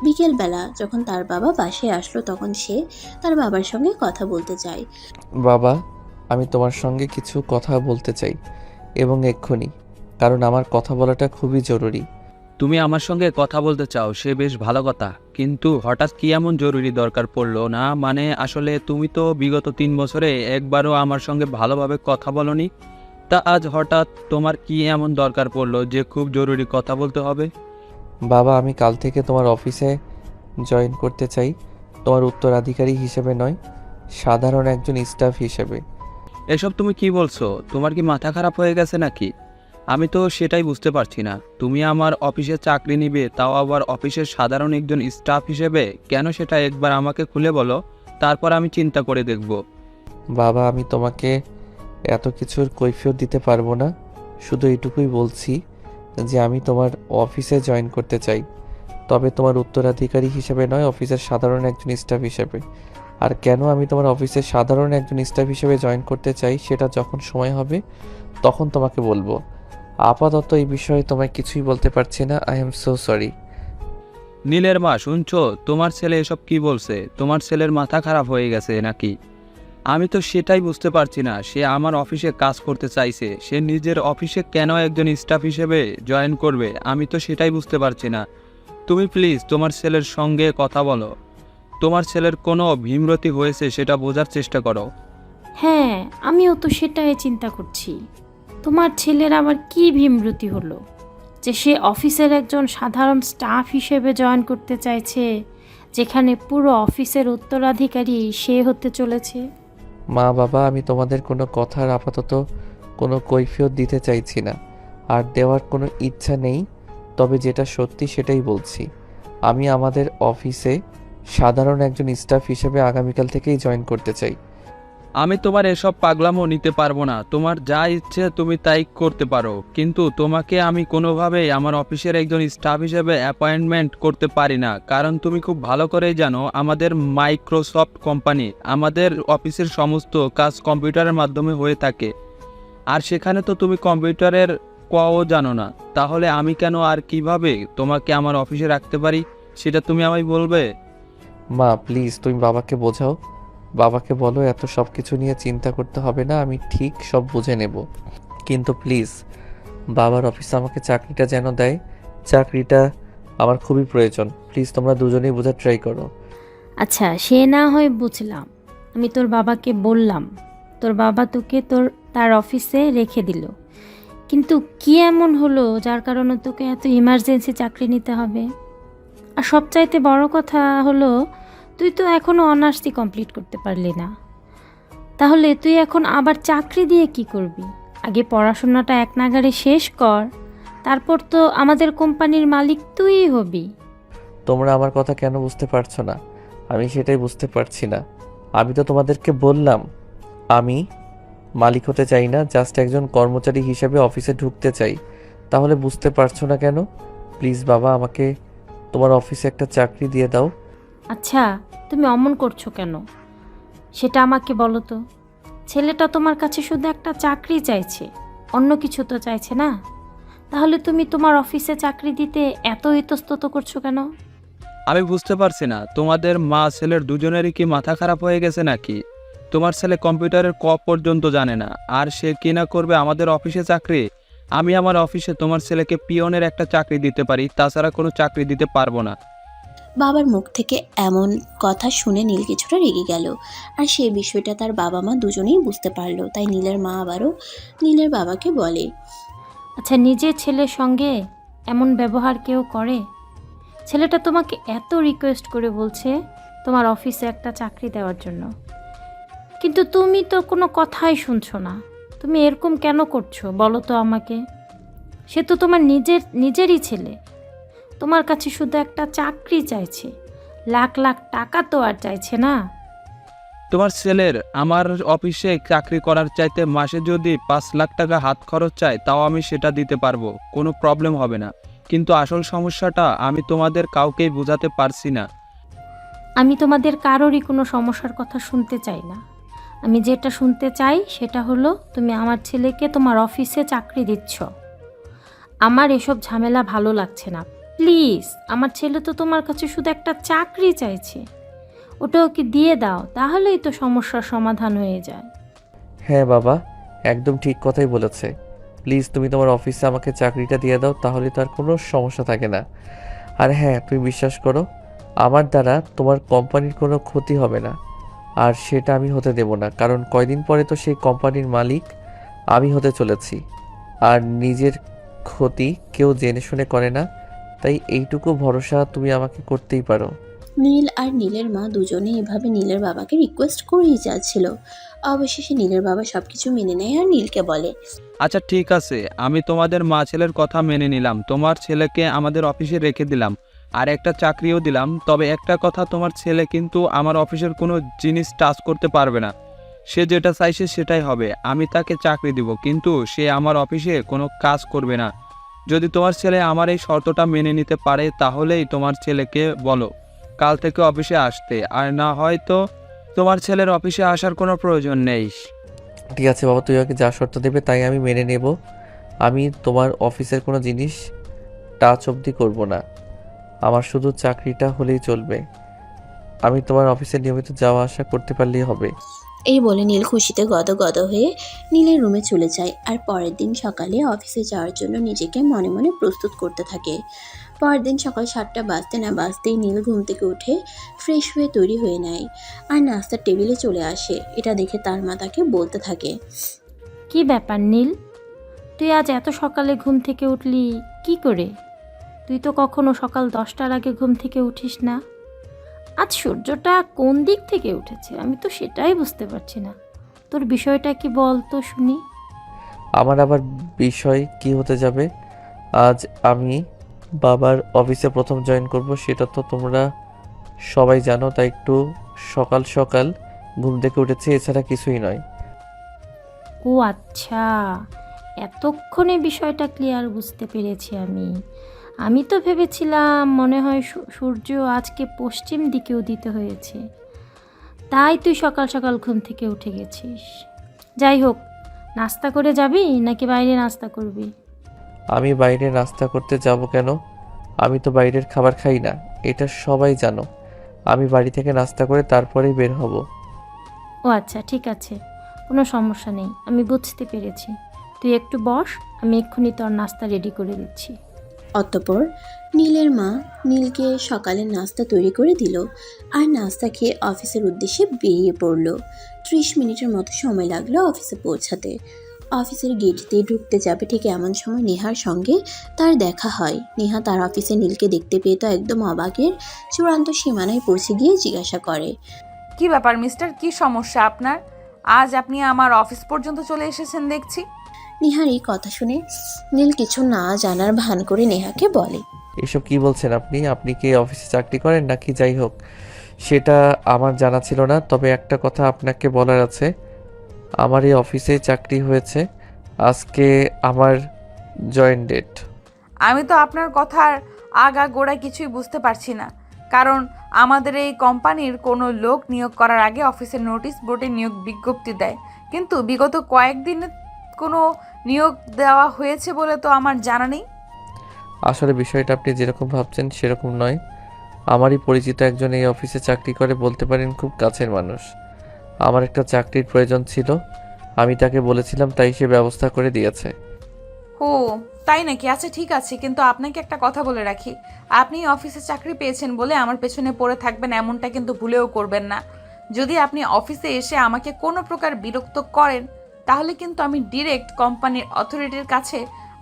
বিকেলবেলা যখন তার বাবা বাসায় আসলো তখন সে তার বাবার সঙ্গে কথা বলতে চায়। বাবা, আমি তোমার সঙ্গে কিছু কথা বলতে চাই, এবং এক্ষুনি, কারণ আমার কথা বলাটা খুবই জরুরি। তুমি আমার সঙ্গে কথা বলতে চাও সে বেশ ভালো কথা, কিন্তু হঠাৎ কি এমন জরুরি দরকার পড়লো না? মানে আসলে তুমি তো বিগত 3 বছরে একবারও আমার সঙ্গে ভালোভাবে কথা বলনি, তা আজ হঠাৎ তোমার কি এমন দরকার পড়লো যে খুব জরুরি কথা বলতে হবে? বাবা, আমি কাল থেকে তোমার অফিসে জয়েন করতে চাই, তোমার উত্তরাধিকারী হিসেবে নয়, সাধারণ একজন স্টাফ হিসেবে। এসব তুমি কি বলছো? তোমার কি মাথা খারাপ হয়ে গেছে নাকি? আমি তো সেটাই বুঝতে পারছি না। তুমি আমার অফিসে চাকরি নিবে, তাও আবার অফিসের সাধারণ একজন স্টাফ হিসেবে? কেন সেটা একবার আমাকে খুলে বলো, তারপর আমি চিন্তা করে দেখব। বাবা, আমি তোমাকে এত কিছুর কৈফিয়ত দিতে পারবো না, শুধু এটুকুই বলছি যে আমি তোমার অফিসে জয়েন করতে চাই, তবে তোমার উত্তরাধিকারী হিসেবে নয়, অফিসের সাধারণ একজন স্টাফ হিসেবে। আর কেন আমি তোমার অফিসের সাধারণ একজন স্টাফ হিসেবে জয়েন করতে চাই সেটা যখন সময় হবে তখন তোমাকে বলবো। আপাতত এই বিষয়ে তোমায় কিছুই বলতে পারছি না। I am so sorry. নীলের মা, শুনছো? তোমার ছেলে এসব কি বলছে? তোমার ছেলের মাথা খারাপ হয়ে গেছে নাকি? আমি তো সেটাই বুঝতে পারছি না। সে আমার অফিসে কাজ করতে চাইছে, সে নিজের অফিসে কেন একজন স্টাফ হিসেবে জয়েন করবে? আমি তো সেটাই বুঝতে পারছি না। তুমি প্লিজ তোমার ছেলের সঙ্গে কথা বলো। তোমার ছেলের কোনো ভীমরতি হয়েছে সেটা বোঝার চেষ্টা করো। হ্যাঁ, আমিও তো সেটাই চিন্তা করছি। তোমার ছেলের আবার কি ভীমরতি হলো যে সে অফিসের একজন সাধারণ স্টাফ হিসেবে জয়েন করতে চাইছে, যেখানে পুরো অফিসের উত্তরাধিকারী সে হতে চলেছে? মা বাবা, আমি তোমাদের কোনো কথার আপাতত কোনো কৈফিয়ত দিতে চাইছি না, আর দেওয়ার কোনো ইচ্ছা নেই। তবে যেটা সত্যি সেটাই বলছি, আমি আমাদের অফিসে সাধারণ একজন স্টাফ হিসেবে আগামীকাল থেকেই জয়েন করতে চাই। আমি তোমার এসব পাগলামো নিতে পারবো না। তোমার যা ইচ্ছে তুমি তাই করতে পারো, কিন্তু তোমাকে আমি কোনোভাবেই আমার অফিসের একজন স্টাফ হিসেবে অ্যাপয়েন্টমেন্ট করতে পারি না। কারণ তুমি খুব ভালো করেই জানো আমাদের মাইক্রোসফট কোম্পানি, আমাদের অফিসের সমস্ত কাজ কম্পিউটারের মাধ্যমে হয়ে থাকে। আর সেখানে তো তুমি কম্পিউটারের কও জানো না। তাহলে আমি কেন আর কিভাবে তোমাকে আমার অফিসে রাখতে পারি সেটা তুমি আমায় বলবে? মা প্লিজ, তুমি বাবাকে বোঝাও। বাবাকে বলো এত সব কিছু নিয়ে চিন্তা করতে হবে না, আমি ঠিক সব বুঝে নেব। কিন্তু প্লিজ বাবার অফিসে আমাকে চাকরিটা যেন দেয়। চাকরিটা আমার খুবই প্রয়োজন। প্লিজ তোমরা দুজনেই বোঝার ট্রাই করো। আচ্ছা, সে না হয় বুঝলাম। আমি তোর বাবাকে বললাম, তোর বাবা তোকে তার অফিসে রেখে দিল, কিন্তু কি এমন হলো যার কারণে তোকে এত ইমার্জেন্সি চাকরি নিতে হবে? আর সবচাইতে বড় কথা হলো, তুই তো এখনও অনার্সই কমপ্লিট করতে পারলি না। তাহলে তুই এখন আবার চাকরি দিয়ে কি করবি? আগে পড়াশোনাটা এক নাগাড়ে শেষ কর, তারপর তো আমাদের কোম্পানির মালিক তুইই হবি। তোমরা আমার কথা কেন বুঝতে পারছো না? আমি সেটাই বুঝতে পারছি না। আমি তো তোমাদেরকে বললাম আমি মালিক হতে চাই না, জাস্ট একজন কর্মচারী হিসেবে অফিসে ঢুকতে চাই। তাহলে বুঝতে পারছো না কেন? প্লিজ বাবা, আমাকে তোমার অফিসে একটা চাকরি দিয়ে দাও। আচ্ছা, তুমি অমন করছো কেন সেটা আমাকে বলো তো। ছেলেটা তোমার কাছে শুধু একটা চাকরি চাইছে, অন্য কিছু তো চাইছে না। তাহলে তুমি তোমার অফিসে চাকরি দিতে এত ইতস্তত করছো কেন? আমি বুঝতে পারছি না, তোমাদের মা ছেলের দুজনেরই কি মাথা খারাপ হয়ে গেছে নাকি? তোমার ছেলে কম্পিউটারের ক পর্যন্ত জানে না, আর সে কিনা করবে আমাদের অফিসে চাকরি? আমি আমার অফিসে তোমার ছেলেকে পিয়নের একটা চাকরি দিতে পারি, তাছাড়া কোনো চাকরি দিতে পারবো না। বাবার মুখ থেকে এমন কথা শুনে নীল কিছুটা রেগে গেল। আর সেই বিষয়টা তার বাবা মা দুজনেই বুঝতে পারলো। তাই নীলের মা আবারও নীলের বাবাকে বলে, আচ্ছা, নিজের ছেলের সঙ্গে এমন ব্যবহার কেউ করে? ছেলেটা তোমাকে এত রিকোয়েস্ট করে বলছে তোমার অফিসে একটা চাকরি দেওয়ার জন্য, কিন্তু তুমি তো কোনো কথাই শুনছো না। তুমি এরকম কেন করছো বলো তো আমাকে? সে তো তোমার নিজেরই ছেলে, তোমার কাছে শুধু একটা চাকরি চাইছে, লাখ লাখ টাকা তো আর চাইছে না। তোমার ছেলের আমার অফিসে চাকরি করার চাইতে মাসে যদি 5 লাখ টাকা হাত খরচ চায়, তাও আমি সেটা দিতে পারবো, কোনো প্রবলেম হবে না। কিন্তু আসল সমস্যাটা আমি তোমাদের কাউকেই বোঝাতে পারছি না। আমি তোমাদের কারোরই কোনো সমস্যার কথা শুনতে চাই না। আমি যেটা শুনতে চাই সেটা হলো, তুমি আমার ছেলেকে তোমার অফিসে চাকরি দিচ্ছ। আমার এসব ঝামেলা ভালো লাগছে না। প্লিজ, আমার ছেলে তো তোমার কাছে শুধু একটা চাকরি চাইছে, ওটা ওকে দিয়ে দাও, তাহলেই তো সমস্যার সমাধান হয়ে যায়। হ্যাঁ বাবা, একদম ঠিক কথাই বলেছে। প্লিজ তুমি তোমার অফিসে আমাকে চাকরিটা দিয়ে দাও, তাহলে তো আর কোনো সমস্যা থাকে না। আর হ্যাঁ, তুমি বিশ্বাস করো, আমার দ্বারা তোমার কোম্পানির কোনো ক্ষতি হবে না। আর সেটা আমি হতে দেব না, কারণ কয়দিন পরে তো সেই কোম্পানির মালিক আমি হতে চলেছি। আর নিজের ক্ষতি কেউ জেনে শুনে করে না, তাই এইটুকু ভরসা তুমি আমাকে করতেই পারো। নীল আর নীলের মা দুজনে এভাবে নীলের বাবাকে রিকোয়েস্ট করেই যাচ্ছিল। অবশেষে নীলের বাবা সবকিছু মেনে নেয় আর নীলকে বলে, আচ্ছা ঠিক আছে, আমি তোমাদের মা ছেলের কথা মেনে নিলাম, তোমার ছেলেকে আমাদের অফিসে রেখে দিলাম, আর একটা চাকরিও দিলাম। তবে একটা কথা, তোমার ছেলে কিন্তু আমার অফিসের কোনো জিনিস টাচ করতে পারবে না। সে যেটা চাইছে সেটাই হবে। আমি তাকে চাকরি দিব, কিন্তু সে আমার অফিসে কোনো কাজ করবে না। যদি তোমার ছেলে আমার এই শর্তটা মেনে নিতে পারে, তাহলেই তোমার ছেলেকে বলো কাল থেকে অফিসে আসতে, আর না হয় তো তোমার ছেলের অফিসে আসার কোনো প্রয়োজন নেই। ঠিক আছে বাবা, তুই আমাকে যা শর্ত দেবে তাই আমি মেনে নেব। আমি তোমার অফিসের কোনো জিনিস টাচ অবধি করব না। আমার শুধু চাকরিটা হলেই চলবে। আমি তোমার অফিসে নিয়মিত যাওয়া আসা করতে পারলেই হবে। এই বলে নীল খুশিতে গদগদ হয়ে নীলের রুমে চলে যায়। আর পরের দিন সকালে অফিসে যাওয়ার জন্য নিজেকে মনে মনে প্রস্তুত করতে থাকে। পরের দিন সকাল 7টা বাজতে না বাজতেই নীল ঘুম থেকে উঠে ফ্রেশ হয়ে তৈরি হয়ে নেয় আর নাস্তার টেবিলে চলে আসে। এটা দেখে তার মা তাকে বলতে থাকে, কি ব্যাপার নীল, তুই আজ এত সকালে ঘুম থেকে উঠলি কি করে? তুই তো কখনো সকাল 10টার আগে ঘুম থেকে উঠিস না। আজ সূর্যটা কোন দিক থেকে উঠেছে আমি তো সেটাই বুঝতে পারছি না। তোর বিষয়টা কি বল তো শুনি। আমার আবার বিষয় কি হতে যাবে? আজ আমি বাবার অফিসে প্রথম জয়েন করব, সেটা তো তোমরা সবাই জানো, তাই একটু সকাল সকাল ঘুম থেকে উঠেছি, এছাড়া কিছুই নয়। ও আচ্ছা, এতক্ষণে বিষয়টা ক্লিয়ার বুঝতে পেরেছি আমি তো ভেবেছিলাম মনে হয় সূর্য আজকে পশ্চিম দিকে উদিত হয়েছে, তাই তুই সকাল সকাল ঘুম থেকে উঠে গেছিস। যাই হোক, নাস্তা করে যাবি নাকি বাইরে নাস্তা করবি? আমি বাইরে নাস্তা করতে যাব কেন? আমি তো বাইরের খাবার খাই না, এটা সবাই জানো। আমি বাড়ি থেকে নাস্তা করে তারপরেই বের হব। ও আচ্ছা, ঠিক আছে, কোনো সমস্যা নেই, আমি বুঝতে পেরেছি। তুই একটু বস, আমি এক্ষুনি তোর নাস্তা রেডি করে দিচ্ছি। অতঃপর নীলের মা নীলকে সকালের নাস্তা তৈরি করে দিল আর নাস্তা খেয়ে অফিসের উদ্দেশ্যে বেরিয়ে পড়ল। 30 মিনিটের মতো সময় লাগলো অফিসে পৌঁছাতে। অফিসের গেট দিয়ে ঢুকতে যাবে ঠিক এমন সময় নেহার সঙ্গে তার দেখা হয়। নেহা তার অফিসে নীলকে দেখতে পেয়ে তো একদম অবাকের চূড়ান্ত সীমানায় পৌঁছে গিয়ে জিজ্ঞাসা করে, কি ব্যাপার মিস্টার, কি সমস্যা আপনার? আজ আপনি আমার অফিস পর্যন্ত চলে এসেছেন দেখছি। নেহার এই কথা শুনে নীল কিছু না জানার ভান করে নেহাকে বলে, এসব কি বলছেন আপনি? আপনি কি অফিসে চাকরি করেন নাকি? যাই হোক, সেটা আমার জানা ছিল না। তবে একটা কথা আপনাকে বলার আছে, আমার এই অফিসে চাকরি হয়েছে। আজকে আমার জয়েন ডেট। আমি তো আপনার কথার আগা গোড়ায় কিছুই বুঝতে পারছি না, কারণ আমাদের এই কোম্পানির কোনো লোক নিয়োগ করার আগে অফিসের নোটিশ বোর্ডে নিয়োগ বিজ্ঞপ্তি দেয়, কিন্তু বিগত কয়েকদিনে কোনো নিয়োগ দেওয়া হয়েছে বলে তো আমার জানা নেই। আসলে বিষয়টা আপনি যেরকম ভাবছেন সেরকম নয়। আমারই পরিচিত একজন এই অফিসে চাকরি করে, বলতে পারেন খুব কাছের মানুষ। আমার একটা চাকরির প্রয়োজন ছিল, আমি তাকে বলেছিলাম, তাই সে ব্যবস্থা করে দিয়েছে। ও তাই নাকি? আচ্ছা ঠিক আছে, কিন্তু আপনাকে একটা কথা বলে রাখি, আপনি অফিসে চাকরি পেয়েছেন বলে আমার পেছনে পড়ে থাকবেন এমনটা কিন্তু ভুলেও করবেন না। যদি আপনি অফিসে এসে আমাকে কোনো প্রকার বিরক্ত করেন, তাহলে কিন্তু আমি ডিরেক্ট কোম্পানির অথরিটির কাছে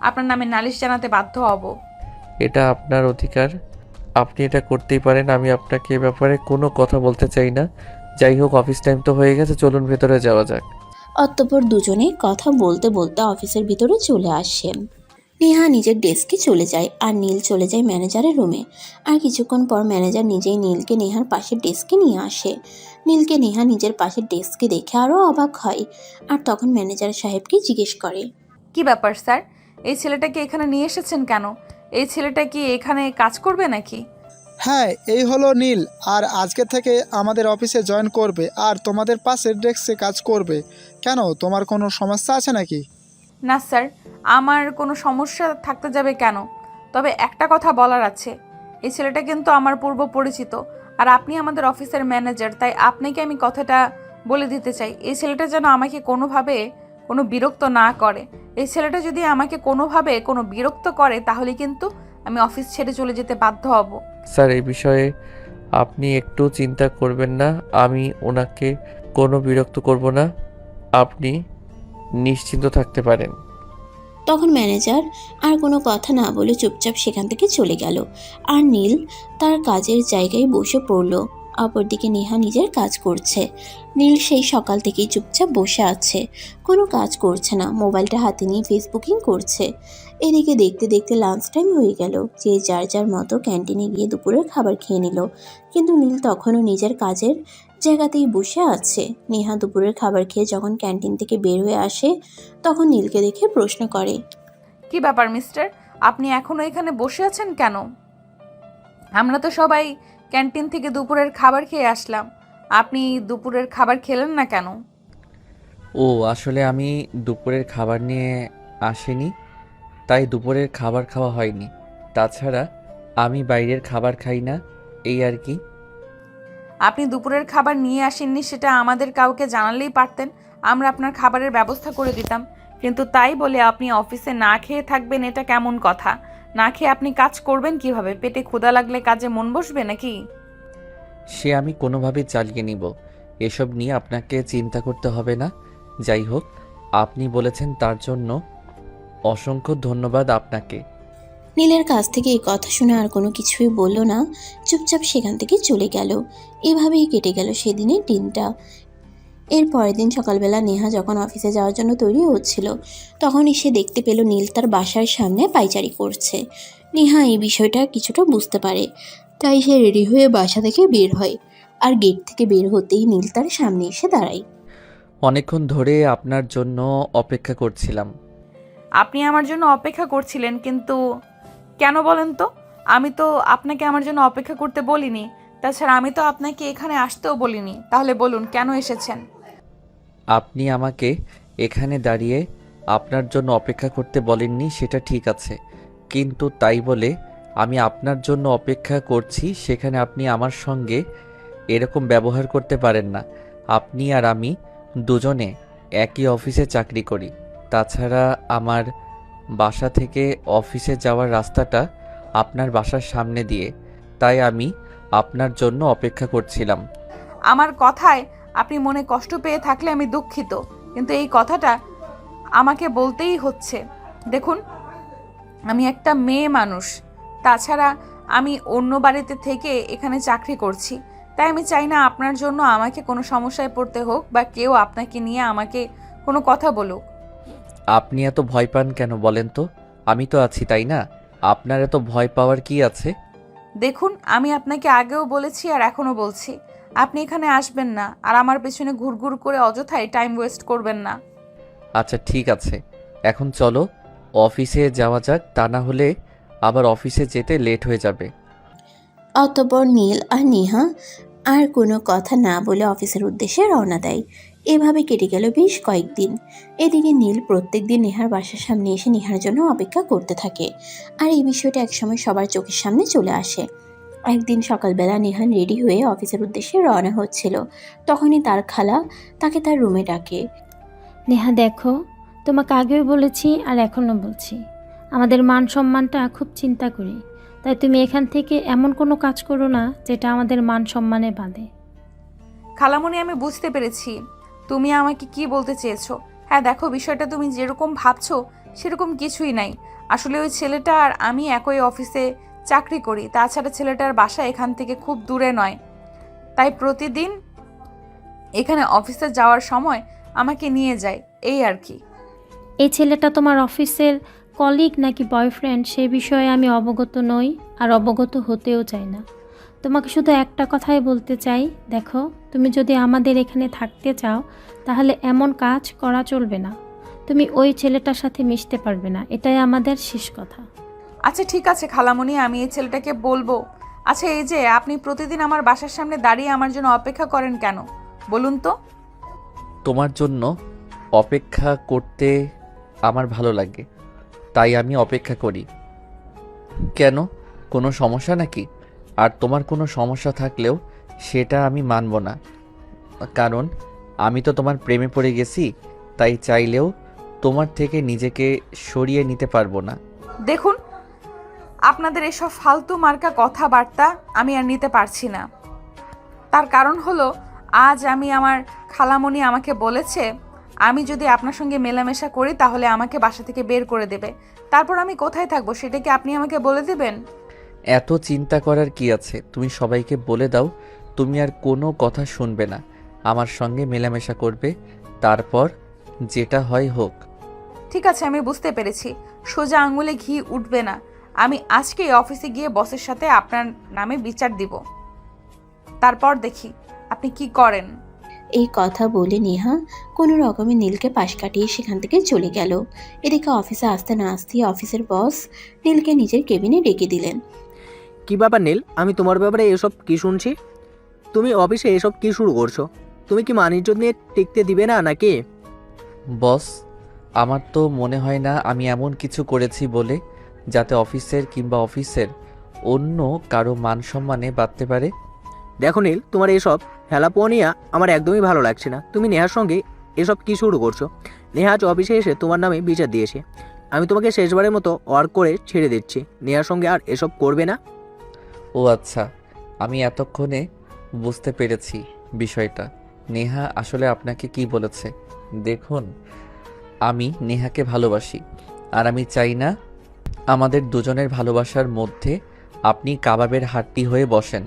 আপনার নামে নালিশ জানাতে বাধ্য হব। এটা আপনার অধিকার, আপনি এটা করতেই পারেন। আমি আপনাকে এ ব্যাপারে কোনো কথা বলতে চাই না। যাই হোক, অফিস টাইম তো হয়ে গেছে, চলুন ভেতরে যাওয়া যাক। অতঃপর দুজনে কথা বলতে বলতে অফিসের ভিতরে চলে আসেন। নেহা নিজের ডেস্কে চলে যায় আর নীল চলে যায় ম্যানেজারের রুমে। আর কিছুক্ষণ পর ম্যানেজার নিজেই নীলকে নেহার পাশের ডেস্কে নিয়ে আসে। নীলকে নেহা নিজের পাশের ডেস্কে দেখে আরও অবাক হয় আর তখন ম্যানেজার সাহেবকে জিজ্ঞেস করে, কি ব্যাপার স্যার, এই ছেলেটাকে এখানে নিয়ে এসেছেন কেন? এই ছেলেটা কি এখানে কাজ করবে নাকি? হ্যাঁ, এই হলো নীল, আর আজকে থেকে আমাদের অফিসে জয়েন করবে আর তোমাদের পাশের ডেস্কে কাজ করবে। কেন, তোমার কোনো সমস্যা আছে নাকি? না স্যার, আমার কোনো সমস্যা থাকতে যাবে কেন? তবে একটা কথা বলার আছে, এই ছেলেটা কিন্তু আমার পূর্ব পরিচিত, আর আপনি আমাদের অফিসের ম্যানেজার, তাই আপনাকে আমি কথাটা বলে দিতে চাই, এই ছেলেটা যেন আমাকে কোনোভাবে কোনো বিরক্ত না করে। এই ছেলেটা যদি আমাকে কোনোভাবে কোনো বিরক্ত করে, তাহলে কিন্তু আমি অফিস ছেড়ে চলে যেতে বাধ্য হব। স্যার, এই বিষয়ে আপনি একটু চিন্তা করবেন না, আমি ওনাকে কোনো বিরক্ত করব না, আপনি নিশ্চিন্ত থাকতে পারেন। তখন ম্যানেজার আর কোনো কথা না বলে চুপচাপ সেখান থেকে চলে গেল আর নীল তার কাজের জায়গায় বসে পড়ল। অপরদিকে নেহা নিজের কাজ করছে। নীল সেই সকাল থেকেই চুপচাপ বসে আছে, কোনো কাজ করছে না, মোবাইলটা হাতে নিয়ে ফেসবুকিং করছে। এদিকে দেখতে দেখতে লাঞ্চ টাইম হয়ে গেল। যে যার যার মতো ক্যান্টিনে গিয়ে দুপুরের খাবার খেয়ে নিল, কিন্তু নীল তখনও নিজের কাজের জায়গাতেই বসে আছে। নেহা দুপুরের খাবার খেয়ে যখন ক্যান্টিন থেকে বের হয়ে আসে, তখন নীলকে দেখে প্রশ্ন করে, কি ব্যাপার মিস্টার, আপনি এখনো এখানে বসে আছেন কেন? আমরা তো সবাই ক্যান্টিন থেকে দুপুরের খাবার খেয়ে আসলাম, আপনি দুপুরের খাবার খেলেন না কেন? ও আসলে আমি দুপুরের খাবার নিয়ে আসিনি, তাই দুপুরের খাবার খাওয়া হয়নি। তাছাড়া আমি বাইরের খাবার খাই না, এই আর কি। আপনি দুপুরের খাবার নিয়ে আসেননি সেটা আমাদের কাউকে জানালেই পারতেন, আমরা আপনার খাবারের ব্যবস্থা করে দিতাম। কিন্তু তাই বলে আপনি অফিসে না খেয়ে থাকবেন, এটা কেমন কথা? না খেয়ে আপনি কাজ করবেন কিভাবে? পেটে ক্ষুধা লাগলে কাজে মন বসবে নাকি? সে আমি কোনোভাবে চালিয়ে নিব, এসব নিয়ে আপনাকে চিন্তা করতে হবে না। যাই হোক, আপনি বলেছেন তার জন্য অসংখ্য ধন্যবাদ আপনাকে। নীলের কাছ থেকে এই কথা শুনে আর কোনো কিছুই বলল না, চুপচাপ সেখান থেকে চলে গেল। এভাবেই কেটে গেল সেদিনের দিনটা। এর পরের দিন সকালবেলা নেহা যখন অফিসে যাওয়ার জন্য তৈরি হচ্ছিল, তখনই সে দেখতে পেল নীল তার বাসার সামনে পায়চারি করছে। নেহা এই বিষয়টা কিছুটা বুঝতে পারে, তাই সে রেডি হয়ে বাসা থেকে বের হয়। আর গেট থেকে বের হতেই নীল তার সামনে এসে দাঁড়ায়। অনেকক্ষণ ধরে আপনার জন্য অপেক্ষা করছিলাম। আপনি আমার জন্য অপেক্ষা করছিলেন, কিন্তু কেন বলেন তো? আমি তো আপনাকে আমার জন্য অপেক্ষা করতে বলিনি, তাছাড়া আমি তো আপনাকে এখানে আসতেও বলিনি। তাহলে বলুন কেন এসেছেন? আপনি আমাকে এখানে দাঁড়িয়ে আপনার জন্য অপেক্ষা করতে বলেননি, সেটা ঠিক আছে, কিন্তু তাই বলে আমি আপনার জন্য অপেক্ষা করছি সেখানে আপনি আমার সঙ্গে এরকম ব্যবহার করতে পারেন না। আপনি আর আমি দুজনে একই অফিসে চাকরি করি। তাছাড়া আমার বাসা থেকে অফিসে যাওয়ার রাস্তাটা আপনার বাসার সামনে দিয়ে, তাই আমি আপনার জন্য অপেক্ষা করছিলাম। আমার কথায় আপনি মনে কষ্ট পেয়ে থাকলে আমি দুঃখিত, কিন্তু এই কথাটা আমাকে বলতেই হচ্ছে। দেখুন, আমি একটা মেয়ে মানুষ, তাছাড়া আমি অন্য বাড়িতে থেকে এখানে চাকরি করছি, তাই আমি চাই না আপনার জন্য আমাকে কোনো সমস্যায় পড়তে হোক বা কেউ আপনাকে নিয়ে আমাকে কোনো কথা বলুক। আপনি এত ভয় পান কেন বলেন তো? আমি তো আছি, তাই না? আপনার এত ভয় পাওয়ার কি আছে? দেখুন, আমি আপনাকে আগেও বলেছি আর এখনও বলছি, আপনি এখানে আসবেন না আর আমার পেছনে ঘুরঘুর করে অযথাই টাইম ওয়েস্ট করবেন না। আচ্ছা ঠিক আছে, এখন চলো অফিসে যাওয়া যাক, তা না হলে আবার অফিসে যেতে লেট হয়ে যাবে। অতঃপর নীল আর নেহা আর কোনো কথা না বলে অফিসের উদ্দেশ্যে রওনা দেয়। এভাবে কেটে গেল বেশ কয়েকদিন। এদিকে নীল প্রত্যেক দিন নেহার বাসার সামনে এসে নেহার জন্য অপেক্ষা করতে থাকে, আর এই বিষয়টা একসময় সবার চোখের সামনে চলে আসে। একদিন সকালবেলা নেহান রেডি হয়ে অফিসের উদ্দেশ্যে রওনা হচ্ছিল, তখনই তার খালা তাকে তার রুমে ডাকে। নেহা দেখো, তোমাকে আগেও বলেছি আর এখনও বলছি, আমাদের মান সম্মানটা খুব চিন্তা করি, তাই তুমি এখান থেকে এমন কোনো কাজ করো না যেটা আমাদের মান সম্মানে বাঁধে। খালামণি, আমি বুঝতে পেরেছি তুমি আমাকে কি বলতে চেয়েছো। হ্যাঁ দেখো, বিষয়টা তুমি যেরকম ভাবছো সেরকম কিছুই নাই। আসলে ওই ছেলেটা আর আমি একই অফিসে চাকরি করি, তাছাড়া ছেলেটার বাসা এখান থেকে খুব দূরে নয়, তাই প্রতিদিন এখানে অফিসে যাওয়ার সময় আমাকে নিয়ে যায়, এই আর কি। এই ছেলেটা তোমার অফিসের কলিগ নাকি বয়ফ্রেন্ড সে বিষয়ে আমি অবগত নই আর অবগত হতেও চাই না। তোমাকে শুধু একটা কথাই বলতে চাই, দেখো তুমি যদি আমাদের এখানে থাকতে চাও তাহলে এমন কাজ করা চলবে না। তুমি ওই ছেলেটার সাথে মিশতে পারবে না, এটাই আমাদের শেষ কথা। আচ্ছা ঠিক আছে খালামণি, আমি এই ছেলেটাকে বলবো। আচ্ছা, এই যে আপনি প্রতিদিন আমার বাসার সামনে দাঁড়িয়ে আমার জন্য অপেক্ষা করেন কেন বলুন তো? তোমার জন্য অপেক্ষা করতে আমার ভালো লাগে, তাই আমি অপেক্ষা করি। কেন, কোনো সমস্যা নাকি? আর তোমার কোনো সমস্যা থাকলেও সেটা আমি মানব না, কারণ আমি তো তোমার প্রেমে পড়ে গেছি, তাই চাইলেও তোমার থেকে নিজেকে সরিয়ে নিতে পারবো না। দেখুন, আপনাদের এসব ফালতু মার্কা কথাবার্তা আমি আর নিতে পারছি না। তার কারণ হলো, আজ আমার খালামণি আমাকে বলেছে আমি যদি আপনার সঙ্গে মেলামেশা করি তাহলে আমাকে বাসা থেকে বের করে দেবে। তারপর আমি কোথায় থাকবো সেটা কি আপনি আমাকে বলে দেবেন? এত চিন্তা করার কি আছে? তুমি সবাইকে বলে দাও তুমি আর কোনো কথা শুনবে না, আমার সঙ্গে মেলামেশা করবে, তারপর যেটা হয় হোক। ঠিক আছে, আমি বুঝতে পেরেছি। সোজা আঙুলে ঘি উঠবে না। আমি আজকেই অফিসে গিয়ে বসের সাথে আপনার নামে বিচার দিব, তারপর দেখি আপনি কি করেন। এই কথা বলে নেহা কোনো রকমে নীলকে পাশ কাটিয়ে সেখান থেকে চলে গেল। এদিকে অফিসে আসতে না আসতেই অফিসের বস নীলকে নিজের কেবিনে ডেকে দিলেন। কি ব্যাপার নীল, আমি তোমার ব্যাপারে এসব কি শুনছি? তুমি অফিসে এসব কি শুরু করছো? তুমি কি মান-ইজ্জত নিয়ে টিকতে দিবে না নাকি? বস, আমার তো মনে হয় না আমি এমন কিছু করেছি বলে যাতে অফিসের কিংবা অফিসের অন্য কারো মান সম্মানে বাড়তে পারে। দেখো নীল, তোমার এসব হেলাপোনিয়া আমার একদমই ভালো লাগছে না। তুমি নেহার সঙ্গে এসব কি শুরু করছো? নেহা আজ অফিসে এসে তোমার নামে বিচার দিয়েছে। আমি তোমাকে শেষবারের মতো ওয়ার্ক করে ছেড়ে দিচ্ছি। নেহার সঙ্গে আর এসব করবে না। ও আচ্ছা, আমি এতক্ষণে বুঝতে পেরেছি বিষয়টা। নেহা আসলে আপনাকে কি বলেছে? দেখুন, আমি নেহাকে ভালোবাসি, আর আমি চাই না আমাদের দুজনের ভালোবাসার মধ্যে আপনি কাবাবের হাড্ডি হয়ে বসেন।